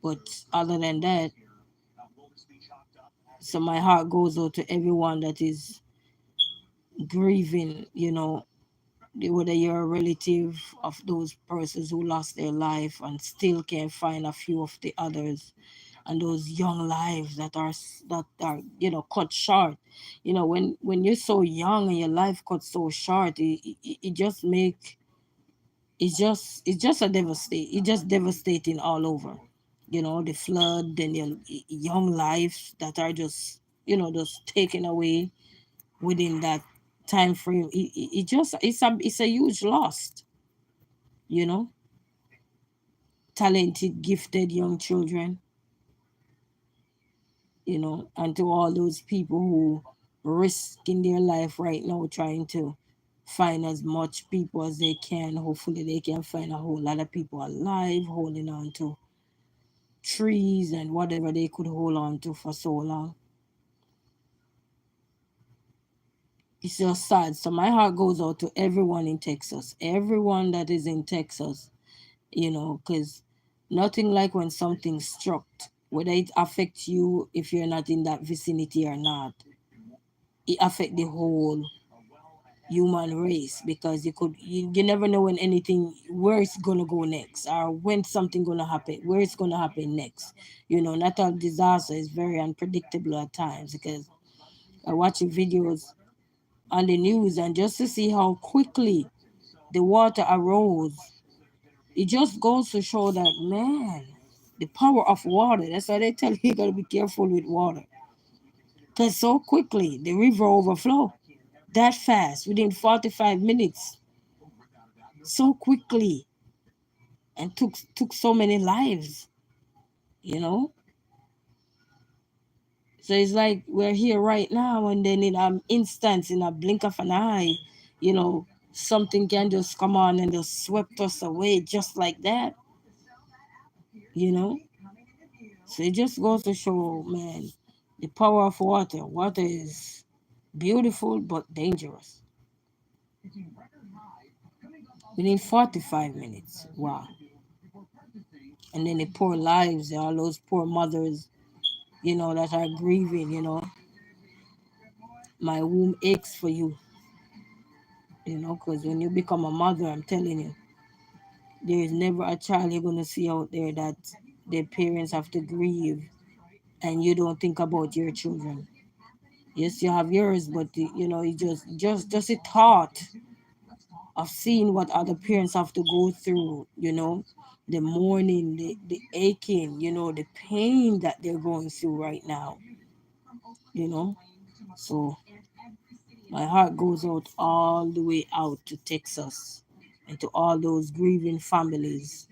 But other than that, so my heart goes out to everyone that is grieving, whether you're a relative of those persons who lost their life and still can't find a few of the others, and those young lives that are cut short. When you're so young and your life cut so short, it just make it's just a devastate it's just devastating all over. The flood, then your young lives that are just taken away within that time frame. It's a huge loss. you know Talented, gifted young children, and to all those people who risking their life right now trying to find as much people as they can. Hopefully they can find a whole lot of people alive, holding on to trees and whatever they could hold on to for so long. It's just sad. So my heart goes out to everyone in Texas, everyone that is in Texas, because nothing like when something struck, whether it affects you if you're not in that vicinity or not, it affect the whole human race, because you never know when anything, where it's gonna go next, or when something gonna happen, where it's gonna happen next. Natural disaster is very unpredictable at times, because I watch videos on the news, and just to see how quickly the water arose, it just goes to show that, man, the power of water. That's why they tell you, you gotta be careful with water, because so quickly the river overflow that fast within 45 minutes, so quickly, and took so many lives, you know. So it's like we're here right now, and then in an instant, in a blink of an eye, something can just come on and just swept us away just like that, you know. So it just goes to show, man, the power of water. Water is beautiful but dangerous. Within 45 minutes. Wow. And then the poor lives, all those poor mothers, that are grieving. My womb aches for you, because when you become a mother, I'm telling you, there is never a child you're going to see out there that their parents have to grieve and you don't think about your children. Yes, you have yours, but you just a thought of seeing what other parents have to go through, the mourning, the aching, the pain that they're going through right now. So my heart goes out all the way out to Texas and to all those grieving families,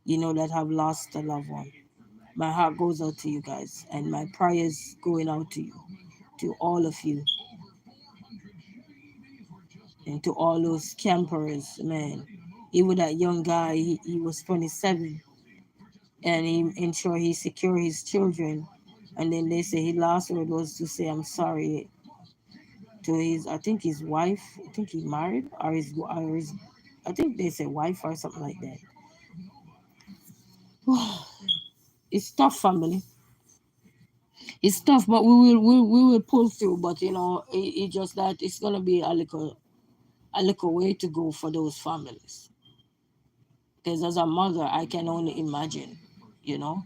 that have lost a loved one. My heart goes out to you guys, and my prayers going out to you, to all of you, and to all those campers, man. Even that young guy, he was 27, and he ensured he secure his children, and then they say his last word was to say, "I'm sorry," to I think his wife. I think he married, or his, I think they say wife or something like that. It's tough, family. It's tough, but we will pull through. But it just that it's gonna be a little way to go for those families. Because as a mother, I can only imagine. You know,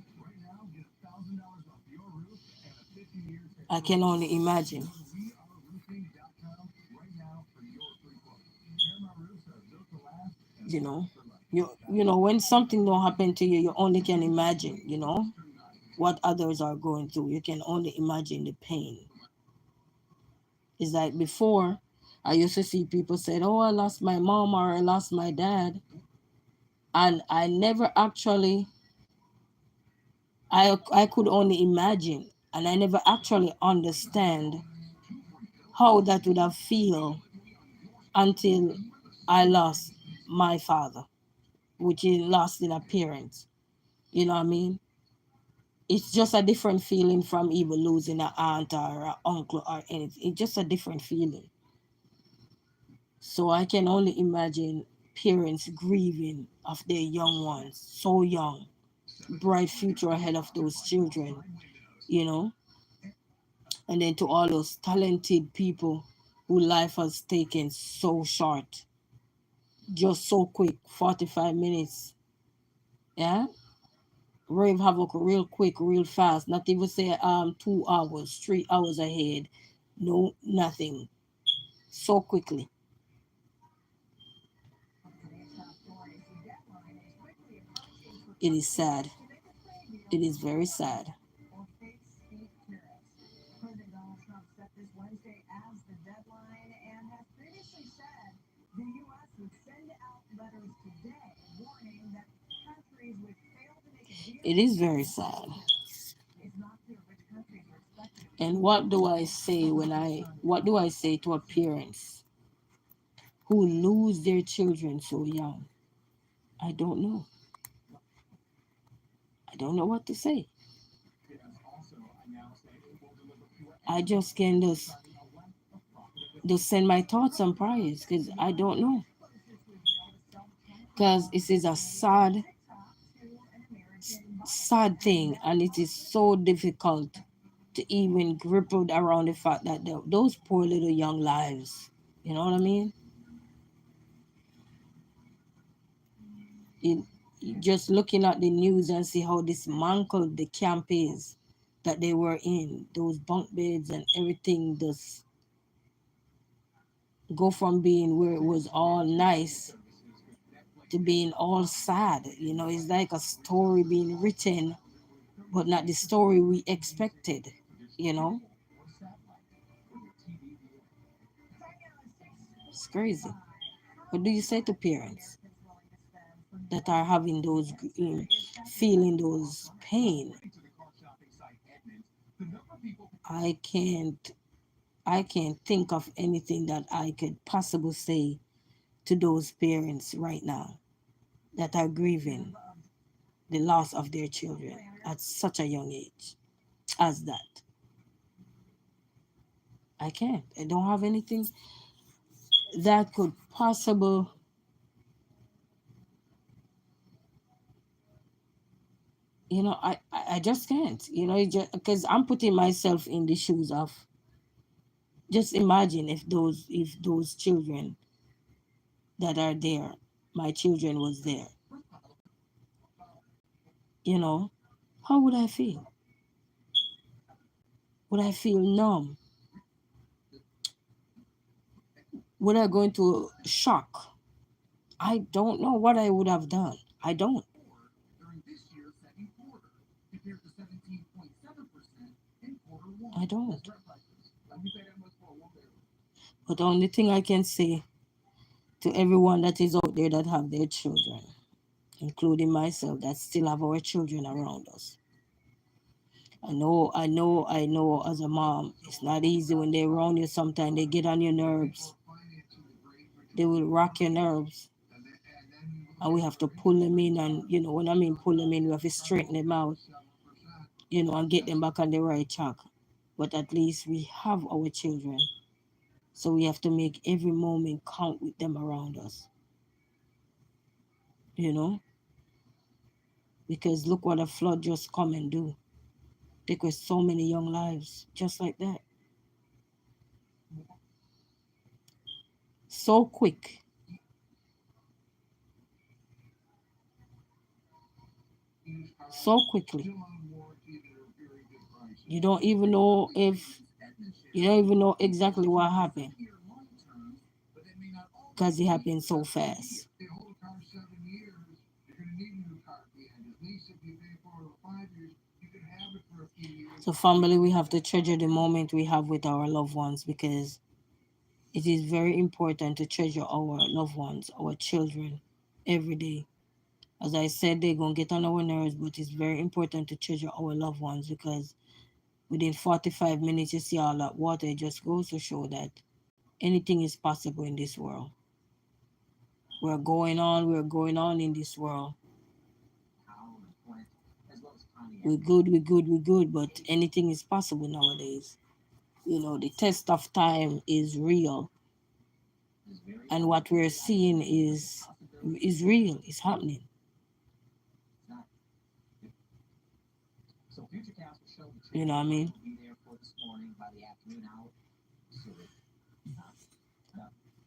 I can only imagine. You know, when something don't happen to you, you only can imagine. What others are going through. You can only imagine the pain. It's like before, I used to see people say, "Oh, I lost my mom or I lost my dad," and I never actually, I could only imagine, and I never actually understand how that would have feel until I lost my father, which is lost in appearance. You know what I mean? It's just a different feeling from even losing an aunt or an uncle or anything. It's just a different feeling. So I can only imagine parents grieving of their young ones, so young, bright future ahead of those children, you know. And then to all those talented people who life has taken so short, just so quick, 45 minutes, yeah. Rave havoc real quick, real fast. Not even say 2 hours, 3 hours ahead. No, nothing. So quickly. It is sad. It is very sad. It is very sad. And what do I say to a parents who lose their children so young? I don't know. I don't know what to say. I just can just send my thoughts and prayers because I don't know. Because it is a sad thing, and it is so difficult to even grip around the fact that those poor little young lives, you know what I mean? it, just looking at the news and see how dismantled the camp is that they were in, those bunk beds and everything just go from being where it was all nice to being all sad. It's like a story being written, but not the story we expected, you know? It's crazy. What do you say to parents that are having feeling those pain? I can't I can't think of anything that I could possibly say to those parents right now that are grieving the loss of their children. at such a young age as that. I can't. I don't have anything that could possible, I just can't, because I'm putting myself in the shoes of, just imagine if those children that are there, my children was there, you know, how would I feel? Would I feel numb? Would I go into shock? I don't know what I would have done. I don't. I don't. But the only thing I can say to everyone that is out there that have their children, including myself, that still have our children around us. I know as a mom, it's not easy when they're around you. Sometimes they get on your nerves. They will rock your nerves. And we have to pull them in. And, when I mean pull them in, we have to straighten them out, and get them back on the right track. But at least we have our children. So we have to make every moment count with them around us, you know? Because look what a flood just come and do. Take away so many young lives, just like that. So quick. So quickly. You don't even know exactly what happened. Because it happened so fast. So family, we have to treasure the moment we have with our loved ones, because it is very important to treasure our loved ones, our children, every day. As I said, they're going to get on our nerves, but it's very important to treasure our loved ones, because within 45 minutes, you see all that water. It just goes to show that anything is possible in this world. We're going on in this world. We're good, but anything is possible nowadays. The test of time is real, and what we're seeing is real, it's happening. You know what I mean?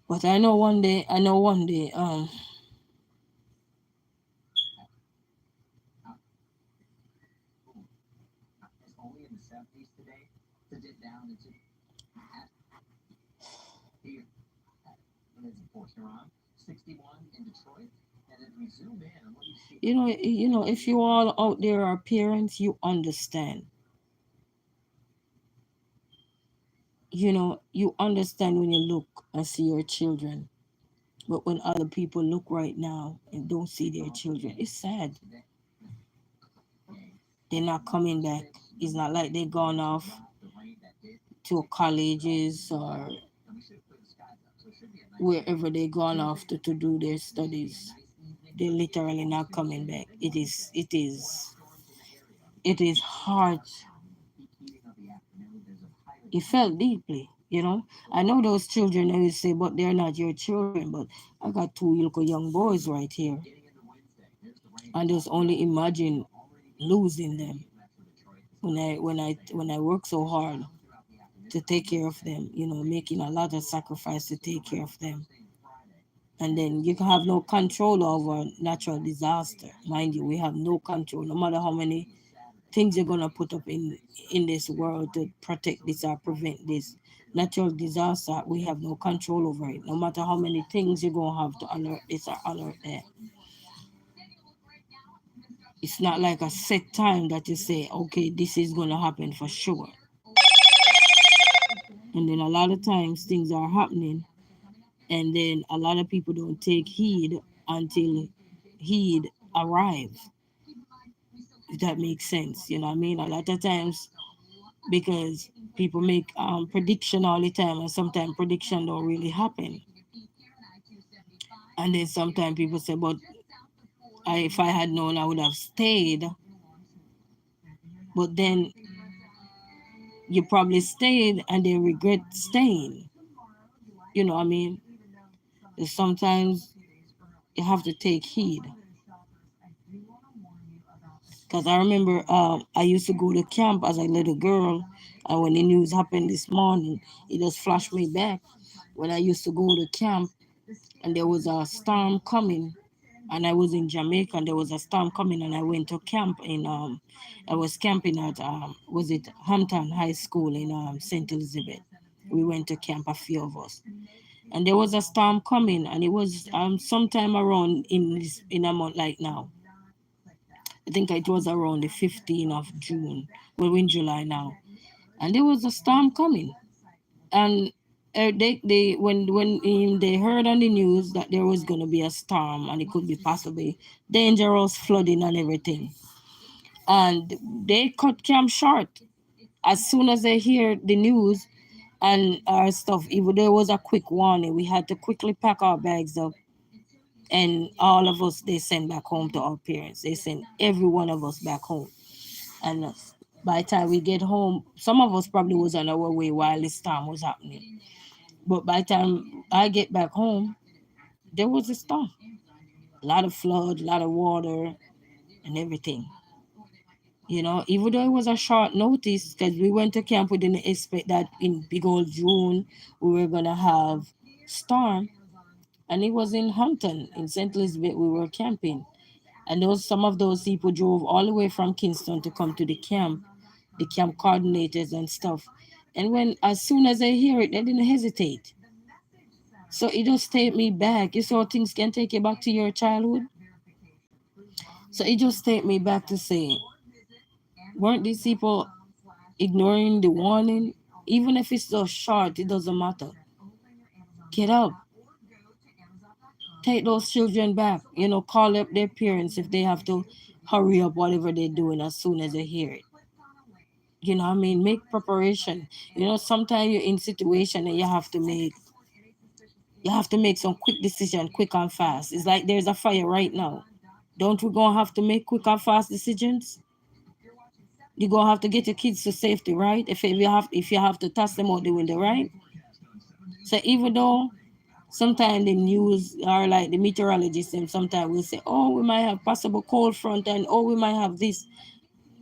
But I know one day, if you all out there are parents, you understand. You understand when you look and see your children. But when other people look right now and don't see their children, it's sad. They're not coming back. It's not like they're gone off to colleges or wherever they gone off to do their studies. They're literally not coming back. It is hard. It felt deeply. I know those children, they will say, but they're not your children. But I got two little young boys right here. And just only imagine losing them when I work so hard to take care of them, making a lot of sacrifice to take care of them. And then you can have no control over natural disaster. Mind you, we have no control, no matter how many things you're gonna put up in this world to protect this or prevent this natural disaster. We have no control over it. No matter how many things you're gonna have to alert this or alert that. It's not like a set time that you say, okay, this is gonna happen for sure. And then a lot of times things are happening, and then a lot of people don't take heed until heed arrives. If that makes sense, you know what I mean? A lot of times, because people make prediction all the time, and sometimes prediction don't really happen. And then sometimes people say, but if I had known, I would have stayed but then you probably stayed and they regret staying. You know what I mean? Sometimes you have to take heed. Because I remember I used to go to camp as a little girl, and when the news happened this morning, it just flashed me back when I used to go to camp and there was a storm coming, and I was in Jamaica and there was a storm coming, and I went to camp in I was camping at was it Hampton High School in St. Elizabeth. We went to camp, a few of us, and there was a storm coming, and it was sometime around in a month like now. I think it was around the 15th of June. We're in July now, and there was a storm coming, and they when they heard on the news that there was going to be a storm and it could be possibly dangerous flooding and everything, and they cut camp short as soon as they hear the news and our stuff. Even there was a quick warning, we had to quickly pack our bags up, and all of us they sent back home to our parents. They sent every one of us back home, and by the time we get home, some of us probably was on our way while the storm was happening. But by the time I get back home, there was a storm, a lot of flood, a lot of water, and everything. You know, even though it was a short notice, because we went to camp, we didn't expect that in big old June we were gonna have storm, and it was in Hampton, in St. Elizabeth. We were camping, and those some of those people drove all the way from Kingston to come to the camp coordinators and stuff. And when as soon as they hear it, they didn't hesitate. So it just take me back. You saw things can take you back to your childhood. So it just take me back to say, weren't these people ignoring the warning? Even if it's so short, it doesn't matter. Get up. Take those children back. You know, call up their parents if they have to hurry up whatever they're doing as soon as they hear it. You know what I mean? Make preparation. You know, sometimes you're in situation and you have to make some quick decision, quick and fast. It's like there's a fire right now. Don't we gonna have to make quick and fast decisions? You're gonna have to get your kids to safety, right? If you have to toss them out the window, right? So even though sometimes the news are like the meteorologists and sometimes will say, oh, we might have possible cold front and oh we might have this.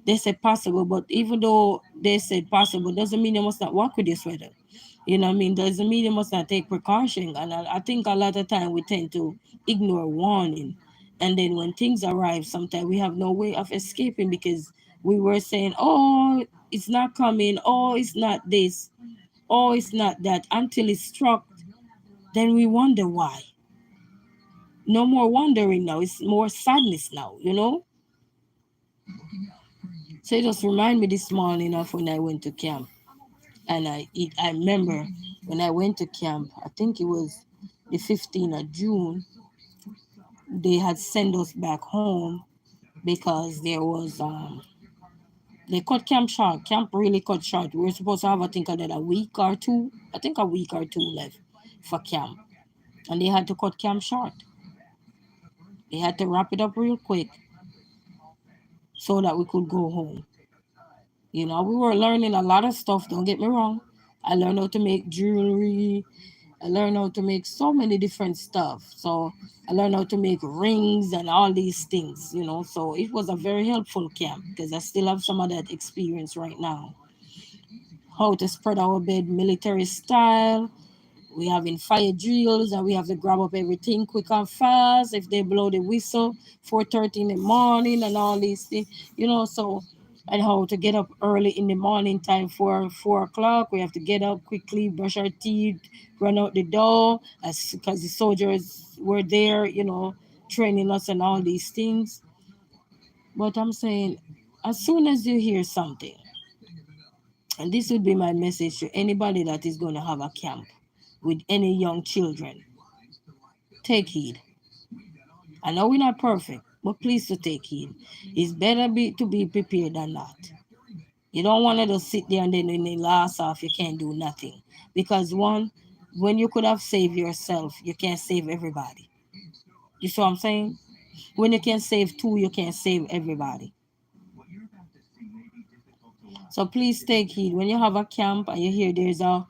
They said possible, but even though they said possible, doesn't mean you must not work with this weather. You know what I mean? Doesn't mean you must not take precaution. And I think a lot of time we tend to ignore warning. And then when things arrive, sometimes we have no way of escaping because we were saying, oh, it's not coming. Oh, it's not this. Oh, it's not that. Until it struck, then we wonder why. No more wondering now. It's more sadness now, you know? So it just remind me this morning of when I went to camp. And I remember when I went to camp, I think it was the 15th of June, they had sent us back home because there was they cut camp short. Camp really cut short. We were supposed to have I think another week or two. I think a week or two left for camp. And they had to cut camp short. They had to wrap it up real quick so that we could go home. You know, we were learning a lot of stuff, don't get me wrong. I learned how to make jewelry. I learned how to make so many different stuff. So I learned how to make rings and all these things, you know. So it was a very helpful camp because I still have some of that experience right now. How to spread our bed military style. We having fire drills and we have to grab up everything quick and fast. If they blow the whistle, 4:30 in the morning and all these things, you know. So and how to get up early in the morning time for 4 o'clock. We have to get up quickly, brush our teeth, run out the door, as because the soldiers were there, you know, training us and all these things. But I'm saying, as soon as you hear something, and this would be my message to anybody that is going to have a camp with any young children, take heed. I know we're not perfect, but please to take heed. It's better to be prepared than not. You don't want to just sit there and then when they last off, you can't do nothing. Because one, when you could have saved yourself, you can't save everybody. You see what I'm saying? When you can save two, you can't save everybody. So please take heed when you have a camp and you hear there's a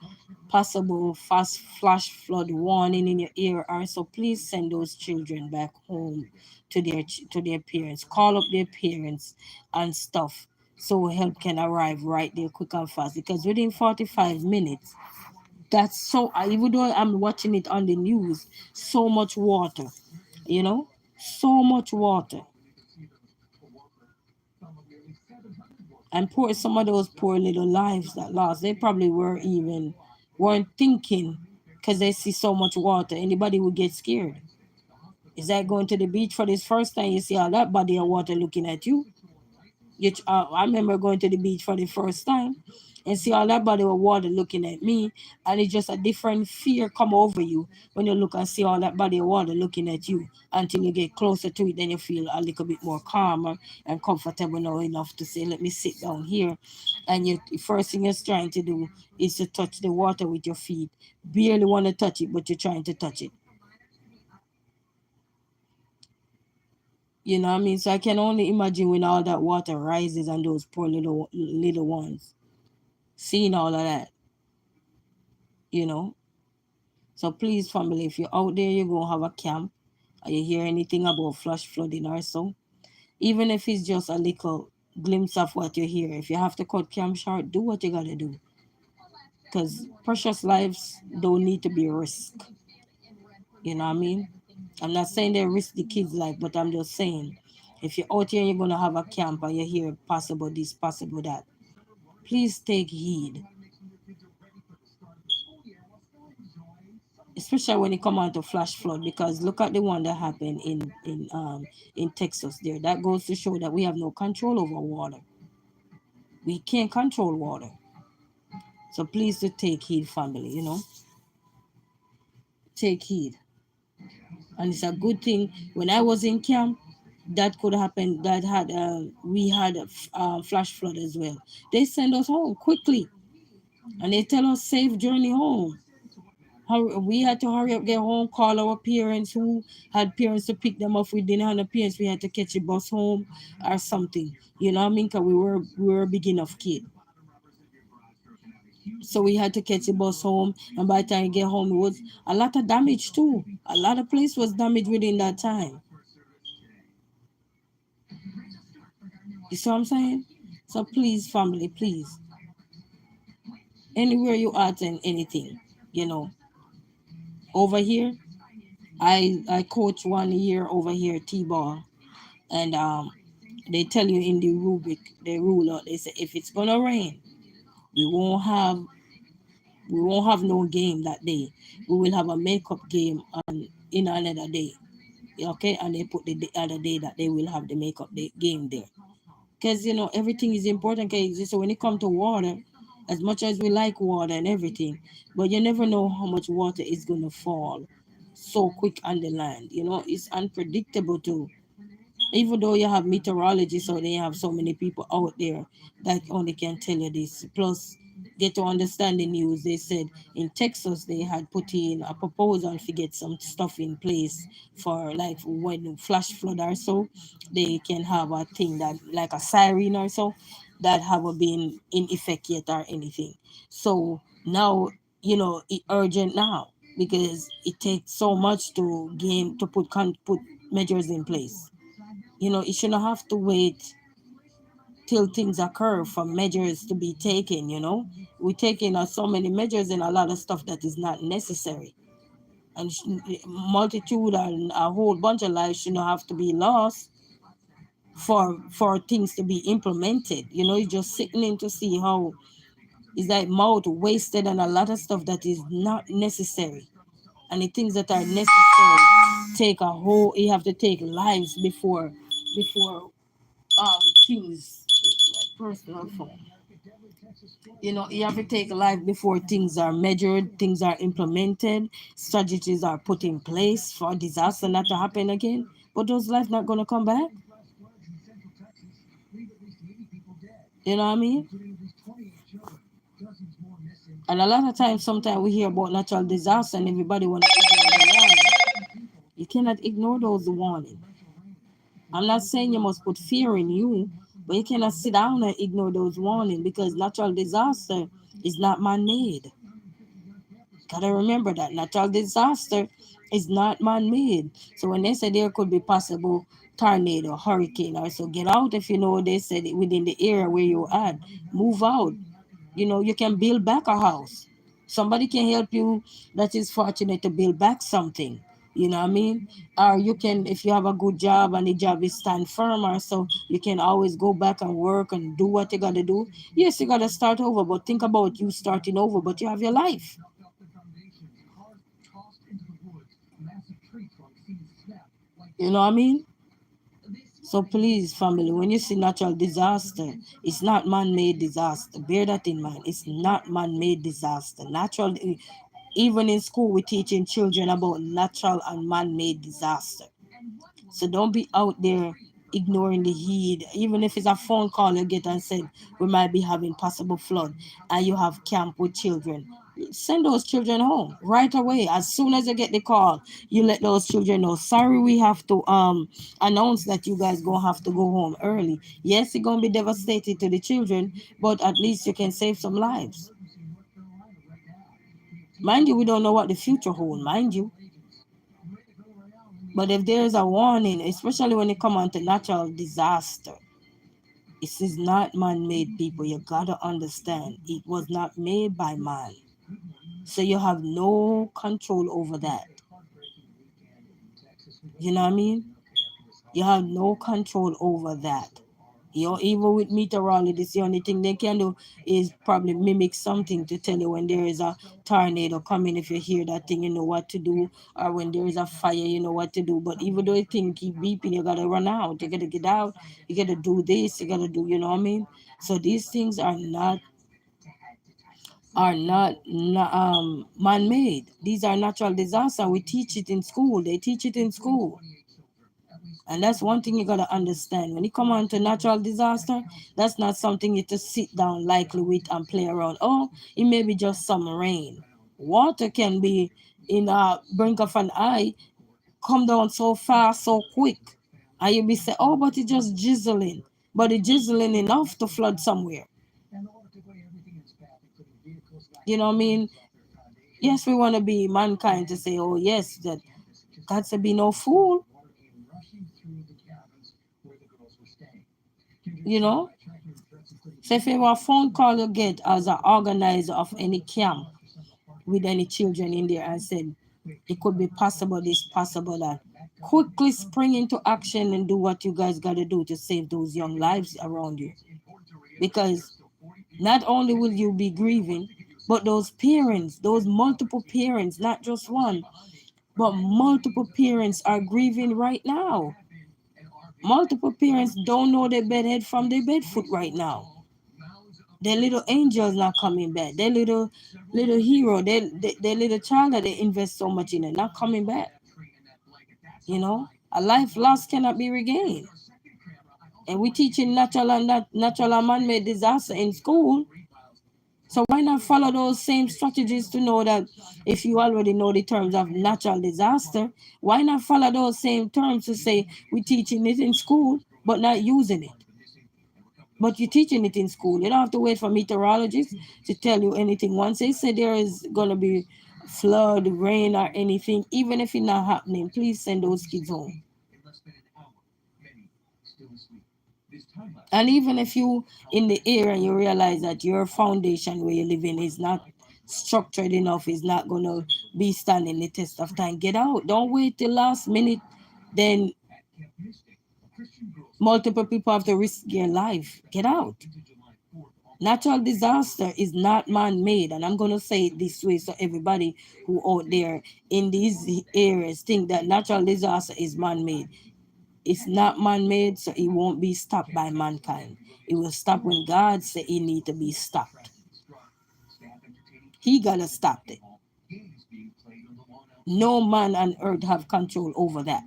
possible fast flash flood warning in your ear. Also, please send those children back home to their parents. Call up their parents and stuff so help can arrive right there quick and fast. Because within 45 minutes, that's so. Even though I'm watching it on the news, so much water, you know, so much water. And poor some of those poor little lives that lost, they probably weren't thinking because they see so much water. Anybody would get scared. Is that going to the beach for this first time? You see all that body of water looking at you. I remember going to the beach for the first time and see all that body of water looking at me, and it's just a different fear come over you when you look and see all that body of water looking at you until you get closer to it. Then you feel a little bit more calmer and comfortable now enough to say, "Let me sit down here." And you, the first thing you're trying to do is to touch the water with your feet. Barely want to touch it, but you're trying to touch it. You know what I mean? So I can only imagine when all that water rises and those poor little ones seeing all of that, you know. So please, family, if you're out there, you're gonna have a camp, or you hear anything about flash flooding or so, even if it's just a little glimpse of what you hear, if you have to cut camp short, do what you gotta do. Because precious lives don't need to be risked. You know what I mean? I'm not saying they risk the kids' life, but I'm just saying if you're out here and you're gonna have a camp and you hear possible this, possible that, please take heed, especially when it come out to flash flood. Because look at the one that happened in Texas there. That goes to show that we have no control over water. We can't control water. So please to take heed, family. You know, take heed. And it's a good thing. When I was in camp, that could happen. That had we had a flash flood as well. They send us home quickly, and they tell us safe journey home. We had to hurry up, get home, call our parents who had parents to pick them up. We didn't have no parents. We had to catch a bus home or something. You know what I mean? Because we were a big enough kid. So we had to catch a bus home. And by the time you get home, it was a lot of damage too. A lot of place was damaged within that time. You see what I'm saying? So please, family, please. Anywhere you at and anything, you know. Over here, I coach 1 year over here T-ball. And they tell you in the rubric, the rule, they say if it's gonna rain, we won't have we won't have no game that day. We will have a makeup game on in another day. Okay, and they put the other day that they will have the makeup day, game there. Because you know everything is important. Cause so when it comes to water, as much as we like water and everything, but you never know how much water is gonna fall so quick on the land. You know, it's unpredictable too. Even though you have meteorologists, so they have so many people out there that only can tell you this. Plus, get to understand the news. They said in Texas they had put in a proposal to get some stuff in place for like when flash flood or so, they can have a thing that like a siren or so that haven't been in effect yet or anything. So now you know it urgent now because it takes so much to gain to put measures in place. You know, it shouldn't have to wait till things occur for measures to be taken. You know, we're taking so many measures and a lot of stuff that is not necessary. And multitude and a whole bunch of lives shouldn't have to be lost for things to be implemented. You know, you're just sitting in to see how is that mouth wasted and a lot of stuff that is not necessary. And the things that are necessary take a whole. You have to take lives before things like personal phone. You know, you have to take life before things are measured, things are implemented, strategies are put in place for disaster not to happen again. But those lives not gonna come back. You know what I mean? And a lot of times, sometimes we hear about natural disaster and everybody want to ignore the warning. You cannot ignore those warnings. I'm not saying you must put fear in you, But you cannot sit down and ignore those warnings because natural disaster is not man-made. Gotta remember that natural disaster is not man-made. So when they say there could be possible tornado, hurricane, or so, get out if you know they said it within the area where you're at. Move out. You can build back a house. Somebody can help you that is fortunate to build back something. You know what I mean? Or you can, if you have a good job and the job is stand firm or so, you can always go back and work and do what you gotta do. Yes, you gotta start over, but think about you starting over, but you have your life. You know what I mean? So please, family, when you see natural disaster, it's not man-made disaster. Bear that in mind. It's not man-made disaster. Natural, even in school, we're teaching children about natural and man-made disaster. So don't be out there ignoring the heat. Even if it's a phone call you get and said we might be having possible flood, and you have camp with children, send those children home right away. As soon as you get the call, you let those children know. Sorry, we have to announce that you guys gonna have to go home early. Yes, it's gonna be devastating to the children, but at least you can save some lives. Mind you, we don't know what the future holds, mind you. But if there is a warning, especially when it comes on to natural disaster, this is not man-made, people. You gotta understand, it was not made by man. So you have no control over that. You know what I mean? You have no control over that. Even with meteorologists, the only thing they can do is probably mimic something to tell you when there is a tornado coming. If you hear that thing, you know what to do. Or when there is a fire, you know what to do. But even though the thing keep beeping, you gotta run out. You gotta get out. You gotta do this. You gotta do. You know what I mean? So these things are not man-made. These are natural disasters. We teach it in school. They teach it in school. And that's one thing you gotta understand. When you come on to natural disaster, that's not something you just sit down lightly with and play around. Oh, it may be just some rain. Water can be in a brink of an eye, come down so fast, so quick. And you'll be saying, oh, but it's just drizzling. But it's drizzling enough to flood somewhere. You know what I mean? Yes, we want to be mankind to say, oh, yes, that God said, be no fool. You know? So if you have a phone call you get as an organizer of any camp with any children in there and said, it could be possible this, possible that, quickly spring into action and do what you guys got to do to save those young lives around you. Because not only will you be grieving, but those parents, those multiple parents, not just one, but multiple parents are grieving right now. Multiple parents don't know their bedhead from their bedfoot right now. Their little angel's not coming back. Their little hero, their little child that they invest so much in it, not coming back. You know, a life lost cannot be regained. And we teaching natural and man-made disaster in school. So why not follow those same strategies to know that if you already know the terms of natural disaster, why not follow those same terms to say we're teaching it in school but not using it? But you're teaching it in school. You don't have to wait for meteorologists to tell you anything. Once they say there is going to be flood, rain, or anything, even if it's not happening, please send those kids home. And even if you in the area and you realize that your foundation where you live in is not structured enough, is not going to be standing the test of time, get out. Don't wait till last minute. Then multiple people have to risk their life. Get out. Natural disaster is not man-made, and I'm going to say it this way so everybody who out there in these areas think that natural disaster is man-made. It's not man-made, so it won't be stopped by mankind. It will stop when God said it need to be stopped. He gotta stop it. No man on earth have control over that.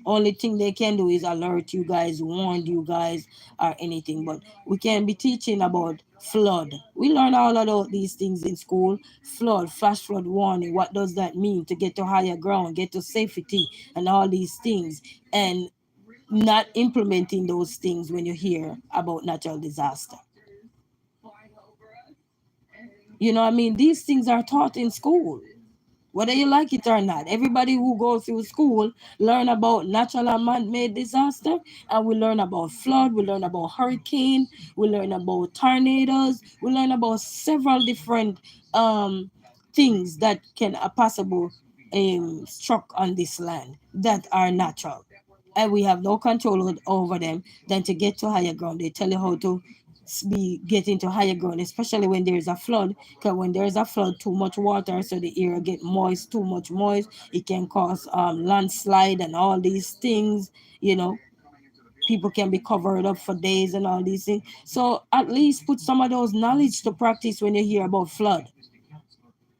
Only thing they can do is alert you guys, warn you guys, or anything. But we can't be teaching about flood. We learn all about these things in school. Flood, flash flood warning. What does that mean? To get to higher ground, get to safety, and all these things. And not implementing those things when you hear about natural disaster. You know what I mean? These things are taught in school, whether you like it or not. Everybody who goes through school learn about natural and man-made disaster, and we learn about flood, we learn about hurricane, we learn about tornadoes, we learn about several different um, things that can possible struck on this land that are natural, and we have no control over them. Then to get to higher ground, they tell you how to be get into higher ground, especially when there's a flood. Because when there's a flood, too much water, so the air get moist, too much moist, it can cause landslide and all these things. You know, people can be covered up for days and all these things. So at least put some of those knowledge to practice when you hear about flood,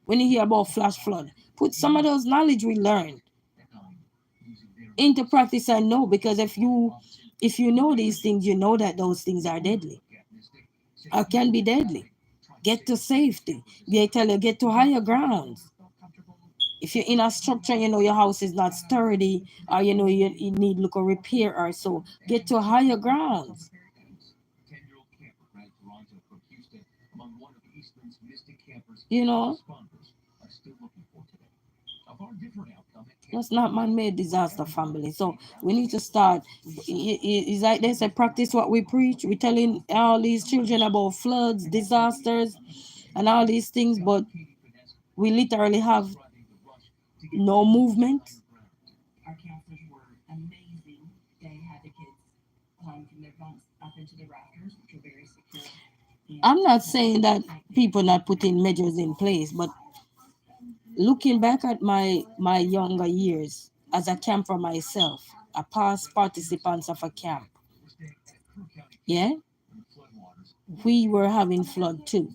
when you hear about flash flood. Put some of those knowledge we learned into practice and know, because if you know these things, you know that those things are deadly or can be deadly. Get to safety. They tell you get to higher grounds. If you're in a structure, you know your house is not sturdy, or you know you need look a repair or so, get to higher grounds. You know, that's not man-made disaster, family. So we need to start. It's like they say, practice what we preach. We're telling all these children about floods, disasters, and all these things, but we literally have no movement. I'm not saying that people not putting measures in place, but looking back at my younger years as a camper myself, a past participants of a camp, yeah, we were having flood too,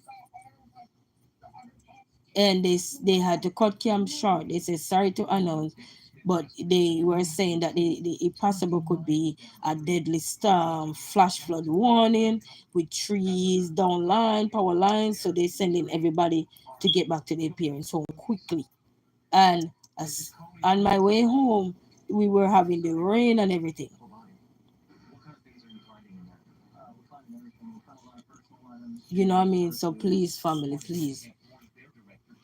and they had to cut camp short. They said sorry to announce, but they were saying that it possible could be a deadly storm, flash flood warning with trees down line, power lines. So they sending everybody to get back to their parents home quickly. And as on my way home, we were having the rain and everything. You know what I mean? So please, family, please,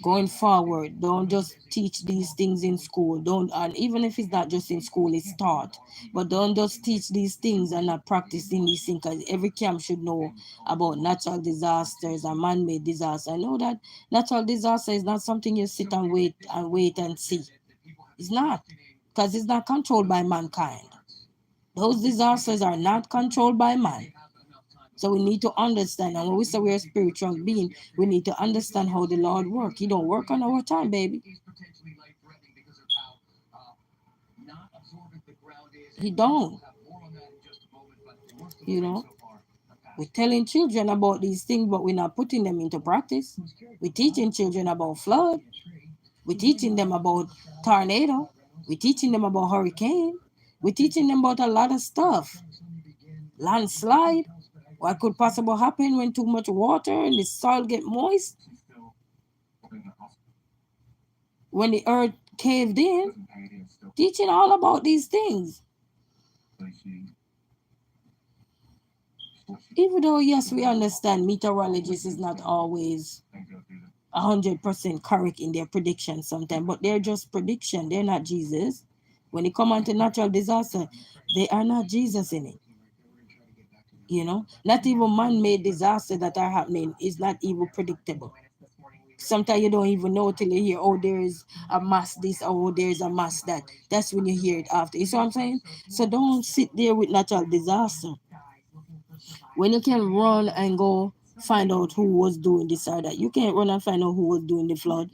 going forward, don't just teach these things in school. Don't, and even if it's not just in school, it's taught. But don't just teach these things and not practicing these things, because every camp should know about natural disasters and man-made disasters. I know that natural disaster is not something you sit and wait and see. It's not, because it's not controlled by mankind. Those disasters are not controlled by man. So we need to understand, and when we say we're a spiritual being, we need to understand how the Lord works. He don't work on our time, baby. He don't. You know, we're telling children about these things, but we're not putting them into practice. We're teaching children about flood. We're teaching them about tornado. We're teaching them about hurricane. We're teaching them about a lot of stuff. Landslide. What could possibly happen when too much water and the soil get moist? When the earth caved in? Teaching all about these things. Even though, yes, we understand meteorologists is not always 100% correct in their predictions sometimes, but they're just prediction. They're not Jesus. When it comes to natural disaster, they are not Jesus in it. You know, not even man-made disaster that are happening is not even predictable. Sometimes you don't even know till you hear, oh, there's a mass this, oh, there's a mass that. That's when you hear it after. You see what I'm saying? So don't sit there with natural disaster when you can run and go find out who was doing this or that. You can't run and find out who was doing the flood.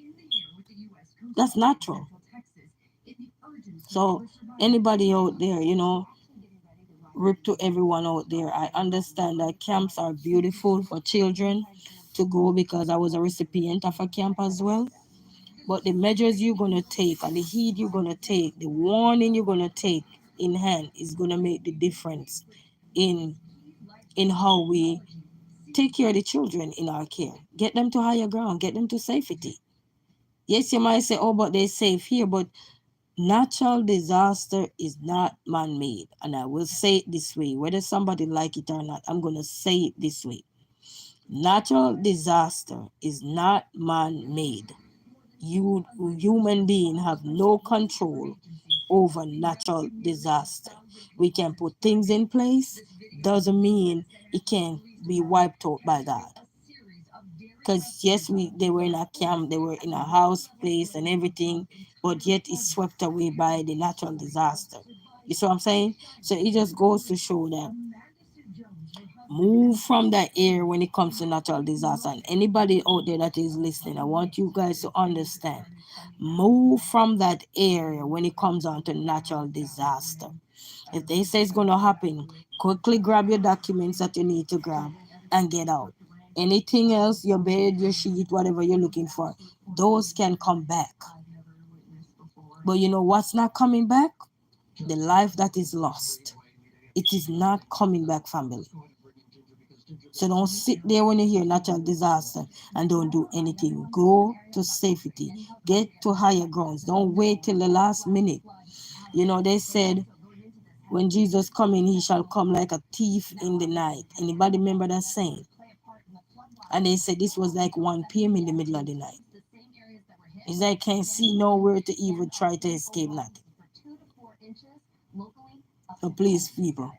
That's natural. So anybody out there, you know, rip to everyone out there. I understand that camps are beautiful for children to go, because I was a recipient of a camp as well. But the measures you're gonna take and the heed you're gonna take, the warning you're gonna take in hand is gonna make the difference in how we take care of the children in our care. Get them to higher ground, get them to safety. Yes, you might say, oh, but they're safe here, but Natural disaster is not man-made, and I will say it this way, whether somebody like it or not. I'm going to say it this way. Natural disaster is not man-made. You human being have no control over natural disaster. We can put things in place, doesn't mean it can be wiped out by God. Because yes, they were in a camp, they were in a house place and everything, but yet it's swept away by the natural disaster. You see what I'm saying? So it just goes to show that move from that area when it comes to natural disaster. And anybody out there that is listening, I want you guys to understand. Move from that area when it comes on to natural disaster. If they say it's gonna happen, quickly grab your documents that you need to grab and get out. Anything else, your bed, your sheet, whatever you're looking for, those can come back. But you know what's not coming back? The life that is lost. It is not coming back, family. So don't sit there when you hear natural disaster and don't do anything. Go to safety. Get to higher grounds. Don't wait till the last minute. You know, they said when Jesus coming, he shall come like a thief in the night. Anybody remember that saying? And they said this was like 1 p.m. in the middle of the night. It's like can't see nowhere to even try to escape nothing. So please, people,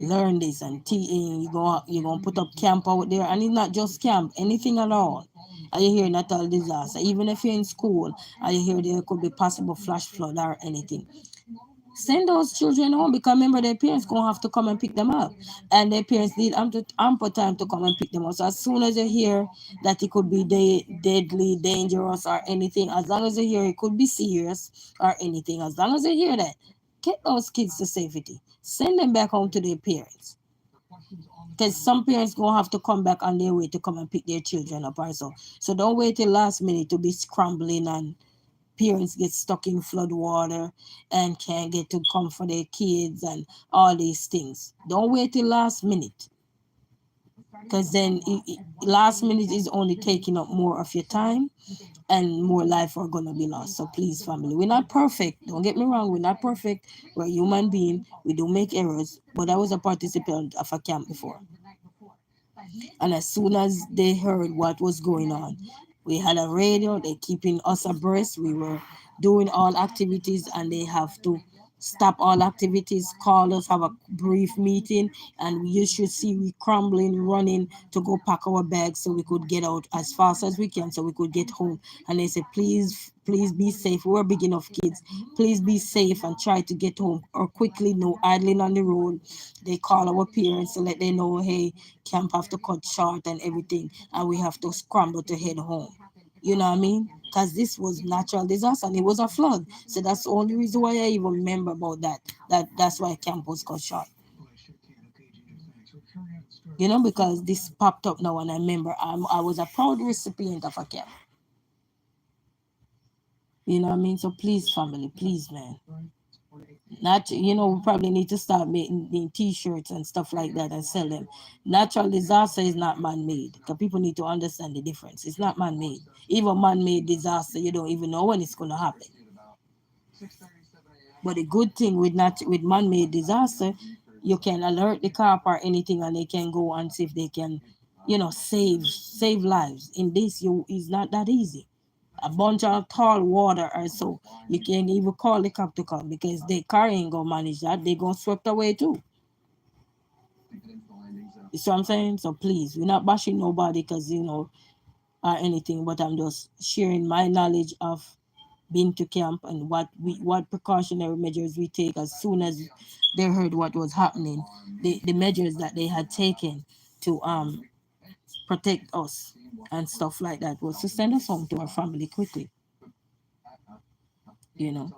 learn this and you're gonna put up camp out there, and it's not just camp, anything at all. Are you hear natural disaster? Even if you're in school, are you hear there could be possible flash flood or anything? Send those children home because remember their parents gonna have to come and pick them up, and their parents need ample time to come and pick them up. So as soon as you hear that it could be deadly, dangerous, or anything, as long as you hear it could be serious or anything, as long as you hear that, get those kids to safety. Send them back home to their parents. Because some parents gonna have to come back on their way to come and pick their children up also. So don't wait till last minute to be scrambling and parents get stuck in flood water and can't get to come for their kids and all these things. Don't wait till last minute. Because then last minute is only taking up more of your time and more life are gonna be lost. So please, family, we're not perfect. Don't get me wrong, we're not perfect. We're human being. We do make errors. But I was a participant of a camp before. And as soon as they heard what was going on, we had a radio, they keeping us abreast. We were doing all activities and they have to stop all activities, call us, have a brief meeting, and you should see we crumbling, running to go pack our bags so we could get out as fast as we can so we could get home. And they said, please be safe. We're big enough kids. Please be safe and try to get home or quickly, no idling on the road. They call our parents to let them know, hey, camp have to cut short and everything, and we have to scramble to head home. You know what I mean? Because this was natural disaster and it was a flood. So that's the only reason why I even remember about that. That's why camp was cut short. You know, because this popped up now and I remember I was a proud recipient of a camp. You know what I mean? So please, family, please, man. Not, you know, we probably need to start making t-shirts and stuff like that and sell them. Natural disaster is not man-made because people need to understand the difference. It's not man-made. Even man-made disaster, you don't even know when it's going to happen. But the good thing with man-made disaster, you can alert the cop or anything and they can go and see if they can, you know, save lives. In this, it's not that easy. A bunch of tall water or so. You can't even call the cop to come because the car ain't gonna manage that. They gonna swept away too. You see what I'm saying? So please, we're not bashing nobody because you know or anything, but I'm just sharing my knowledge of being to camp and what precautionary measures we take as soon as they heard what was happening, the measures that they had taken to protect us and stuff like that was to send us home to our family quickly. You know.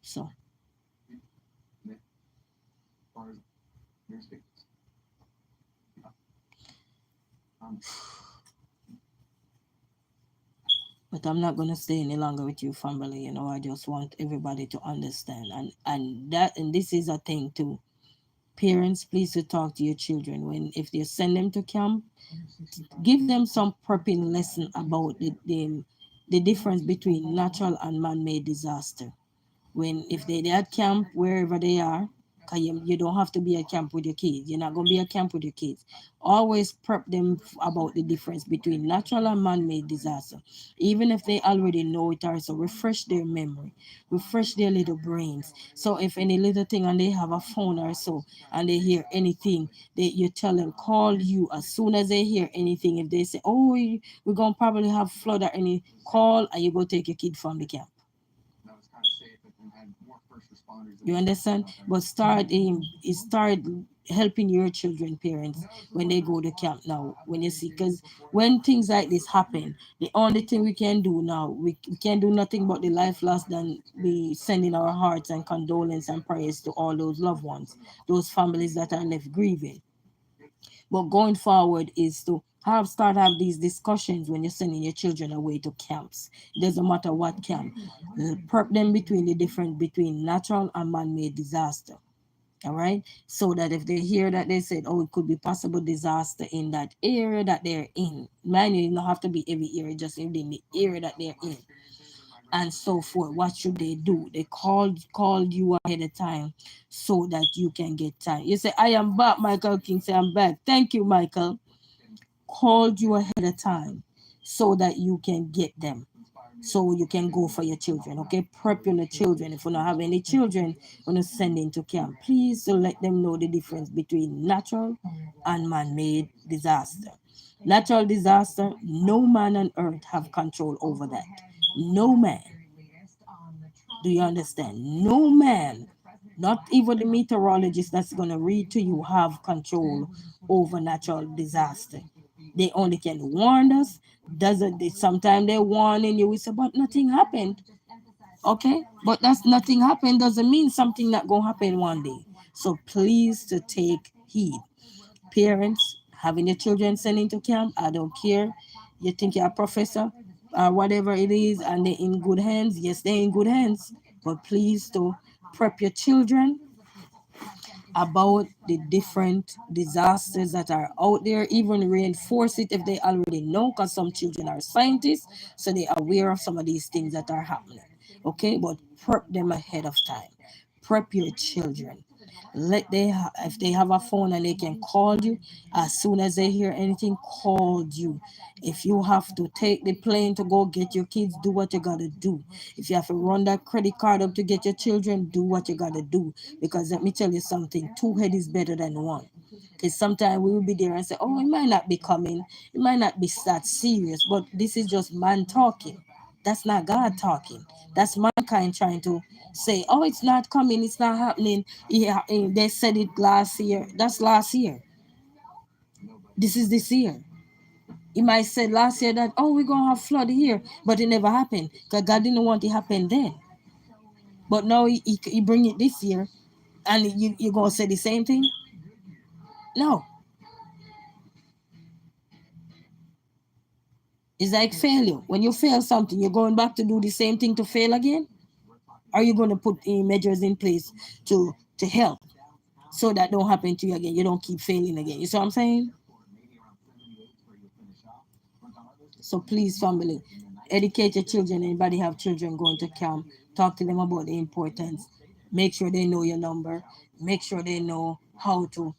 So but I'm not gonna stay any longer with you, family. You know, I just want everybody to understand, and this is a thing too. Parents, please to talk to your children when if they send them to camp, give them some prepping lesson about the difference between natural and man-made disaster. When if they at camp wherever they are, 'cause you don't have to be at camp with your kids. You're not gonna be at camp with your kids. Always prep them about the difference between natural and man-made disaster, even if they already know it. Also, refresh their memory, refresh their little brains. So if any little thing and they have a phone or so, and they hear anything, they you tell them call you as soon as they hear anything. If they say, "Oh, we're gonna probably have flood or any," call and you go take your kid from the camp. You understand? But start helping your children, parents, when they go to camp now. When you see, because when things like this happen, the only thing we can do now, we can't do nothing but the life lost than be sending our hearts and condolence and prayers to all those loved ones, those families that are left grieving. But going forward is to have these discussions when you're sending your children away to camps. It doesn't matter what camp. Prep them between the difference between natural and man-made disaster. All right. So that if they hear that they said, oh, it could be possible disaster in that area that they're in. Mind you, don't have to be every area, just in the area that they're in. And so forth. What should they do? They called you ahead of time so that you can get time. You say, I am back, Michael King. Say, I'm back. Thank you, Michael. Called you ahead of time so that you can get them. So you can go for your children. Okay, prep your children. If you don't have any children, when you send into camp, please to let them know the difference between natural and man-made disaster. Natural disaster, no man on earth have control over that. No man. Do you understand? No man, not even the meteorologist that's going to read to you, have control over natural disaster. They only can warn us. Doesn't they? Sometimes they warning you. We say, but nothing happened. Okay, but that's nothing happened doesn't mean something not gonna happen one day. So please to take heed. Parents having your children sent into camp, I don't care. You think you're a professor or whatever it is, and they're in good hands. Yes, they're in good hands. But please to prep your children about the different disasters that are out there, even reinforce it if they already know, because some children are scientists, so they're aware of some of these things that are happening. Okay, but prep them ahead of time. Prep your children. If they have a phone and they can call you as soon as they hear anything, call you. If you have to take the plane to go get your kids, do what you gotta do. If you have to run that credit card up to get your children, do what you gotta do. Because let me tell you something, two head is better than one. Because sometimes we will be there and say, oh, it might not be coming, it might not be that serious, but this is just man talking. That's not God talking. That's mankind trying to say, oh, it's not coming, it's not happening. Yeah, they said it last year. That's last year. This is this year. He might say last year that, oh, we're going to have flood here, but it never happened because God didn't want it to happen then. But now he bring it this year, and you're going to say the same thing? No. It's like failure. When you fail something, you're going back to do the same thing to fail again? Are you going to put measures in place to help so that don't happen to you again? You don't keep failing again. You see what I'm saying? So please, family, educate your children. Anybody have children going to camp, talk to them about the importance. Make sure they know your number. Make sure they know how to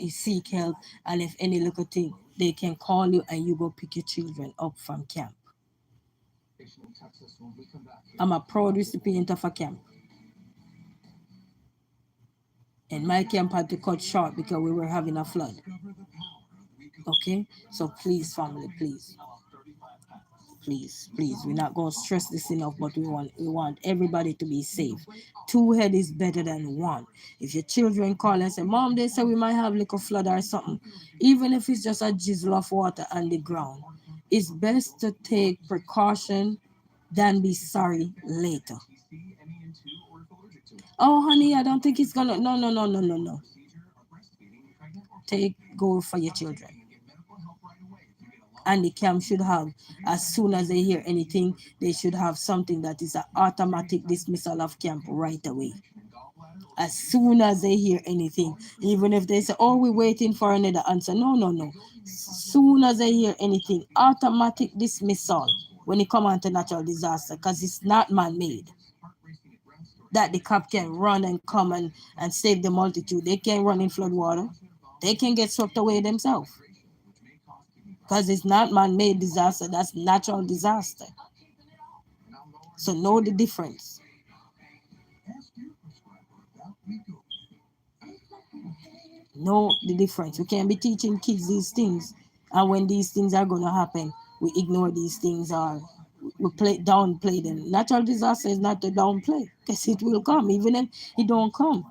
seek help. And if any little thing, they can call you and you go pick your children up from camp. I'm a proud recipient of a camp. And my camp had to cut short because we were having a flood. Okay? So please, family, please. Please, we're not going to stress this enough, but we want everybody to be safe. Two head is better than one. If your children call and say, Mom, they say we might have like a flood or something, even if it's just a drizzle of water on the ground, it's best to take precaution than be sorry later. Oh, honey, I don't think it's gonna. No, no, no, no, no, no. Go for your children. And the camp should have, as soon as they hear anything, they should have something that is an automatic dismissal of camp right away. As soon as they hear anything, even if they say, oh, we're waiting for another answer. No, no, no. As soon as they hear anything, automatic dismissal. when it come on to natural disaster, because it's not man-made. That the cop can run and come and save the multitude. They can run in flood water. They can get swept away themselves. Because it's not man-made disaster, that's natural disaster. So know the difference. Know the difference. We can't be teaching kids these things, and when these things are gonna happen, we ignore these things or we downplay them. Natural disaster is not to downplay, because it will come, even if it don't come.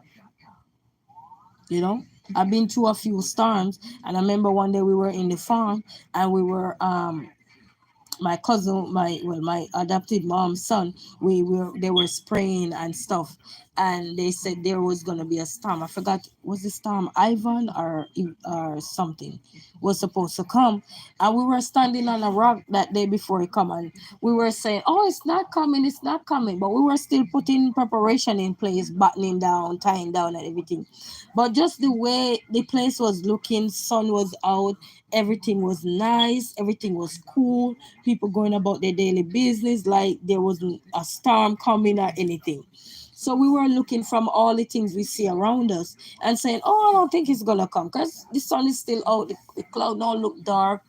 You know, I've been through a few storms, and I remember one day we were in the farm and we were my cousin, my adopted mom's son, they were spraying and stuff, and they said there was gonna be a storm. I forgot, was the storm Ivan or something was supposed to come, and we were standing on a rock that day before it come, and we were saying, "Oh, it's not coming, it's not coming," but we were still putting preparation in place, battening down, tying down, and everything. But just the way the place was looking, sun was out, everything was nice, everything was cool, people going about their daily business like there wasn't a storm coming or anything. So we were looking from all the things we see around us and saying, "Oh, I don't think it's gonna come because the sun is still out, the cloud don't look dark,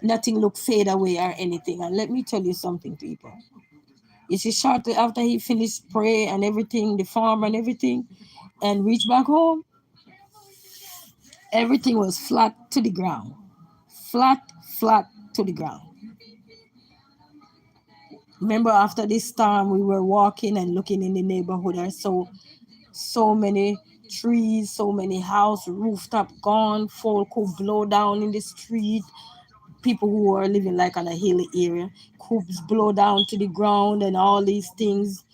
nothing look fade away or anything." And let me tell you something, people. You see, shortly after he finished prayer and everything, the farm and everything, and reached back home, everything was flat to the ground. Flat, flat to the ground. Remember, after this storm, we were walking and looking in the neighborhood. I saw so many trees, so many house rooftop gone, folk could blow down in the street. People who were living like on a hilly area, coops blow down to the ground and all these things.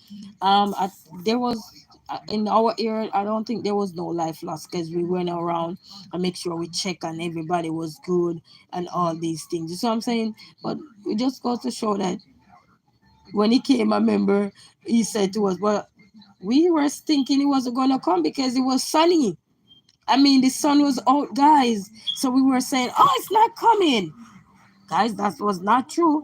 There was in our area, I don't think there was no life lost because we went around and make sure we check and everybody was good and all these things. You see what I'm saying? But it just goes to show that when he came, I remember he said to us, "Well, we were thinking it wasn't gonna come because it was sunny. I mean, the sun was out, guys. So we were saying, oh, it's not coming." Guys, that was not true.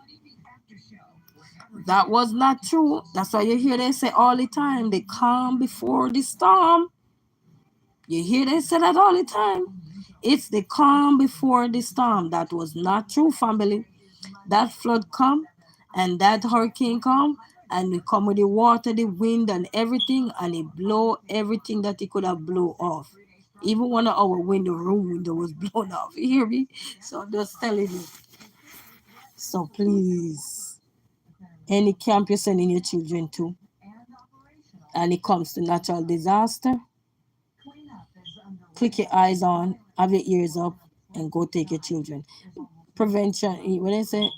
That was not true. That's why you hear they say all the time, the calm before the storm. You hear they say that all the time. It's the calm before the storm. That was not true, family. That flood come and that hurricane come and it come with the water, the wind and everything, and it blow everything that it could have blow off. Even one of our room window was blown off. You hear me? So I'm just telling you. So please, any camp you're sending your children to, and it comes to natural disaster, click your eyes on, have your ears up, and go take your children. Prevention, when I say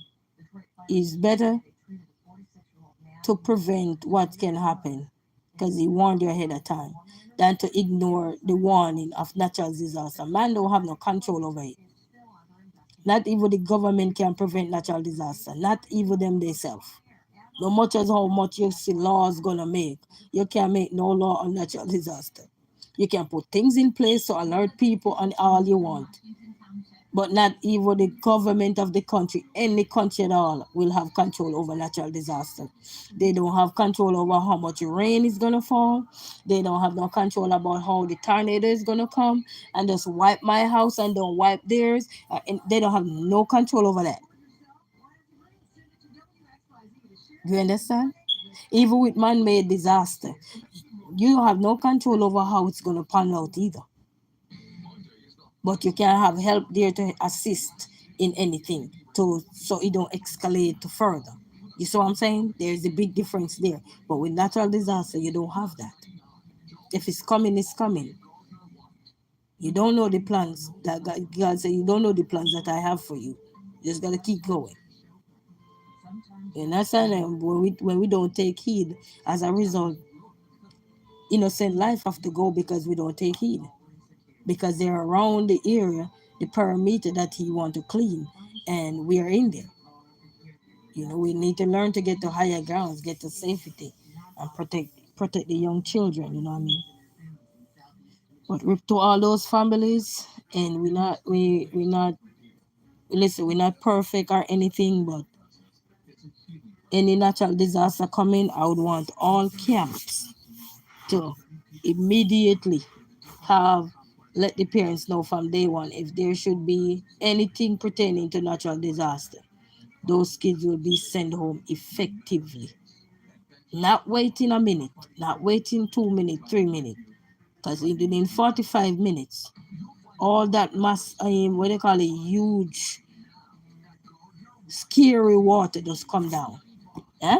is better to prevent what can happen, because he warned you ahead of time, than to ignore the warning of natural disaster. Man don't have no control over it. Not even the government can prevent natural disaster. Not even them themselves. No much as how much you see laws gonna make, you can't make no law on natural disaster. You can put things in place to alert people and all you want. But not even the government of the country, any country at all, will have control over natural disaster. They don't have control over how much rain is gonna fall. They don't have no control about how the tornado is gonna come and just wipe my house and don't wipe theirs. And they don't have no control over that. You understand? Even with man-made disaster, you don't have no control over how it's gonna pan out either. But you can have help there to assist in anything to so it don't escalate to further. You see what I'm saying? There's a big difference there. But with natural disaster, you don't have that. If it's coming, it's coming. You don't know the plans that God said. You don't know the plans that I have for you. You just gotta keep going. You understand? And when we don't take heed, as a result, innocent life have to go because we don't take heed. Because they're around the area, the perimeter that he want to clean, and we are in there. You know, we need to learn to get to higher grounds, get to safety, and protect the young children. You know what I mean? But rip to all those families, and we not listen. We're not perfect or anything, but any natural disaster coming, I would want all camps to immediately let the parents know from day one if there should be anything pertaining to natural disaster. Those kids will be sent home effectively. Not waiting a minute, not waiting 2 minutes, 3 minutes. Because within 45 minutes, all that what they call it, huge, scary water just come down. Eh?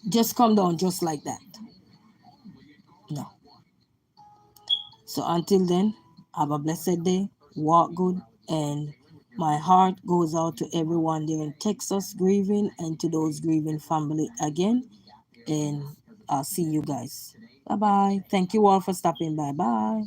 Just come down just like that. No. So until then, have a blessed day, walk good, and my heart goes out to everyone there in Texas grieving and to those grieving family again. And I'll see you guys. Bye bye. Thank you all for stopping by. Bye.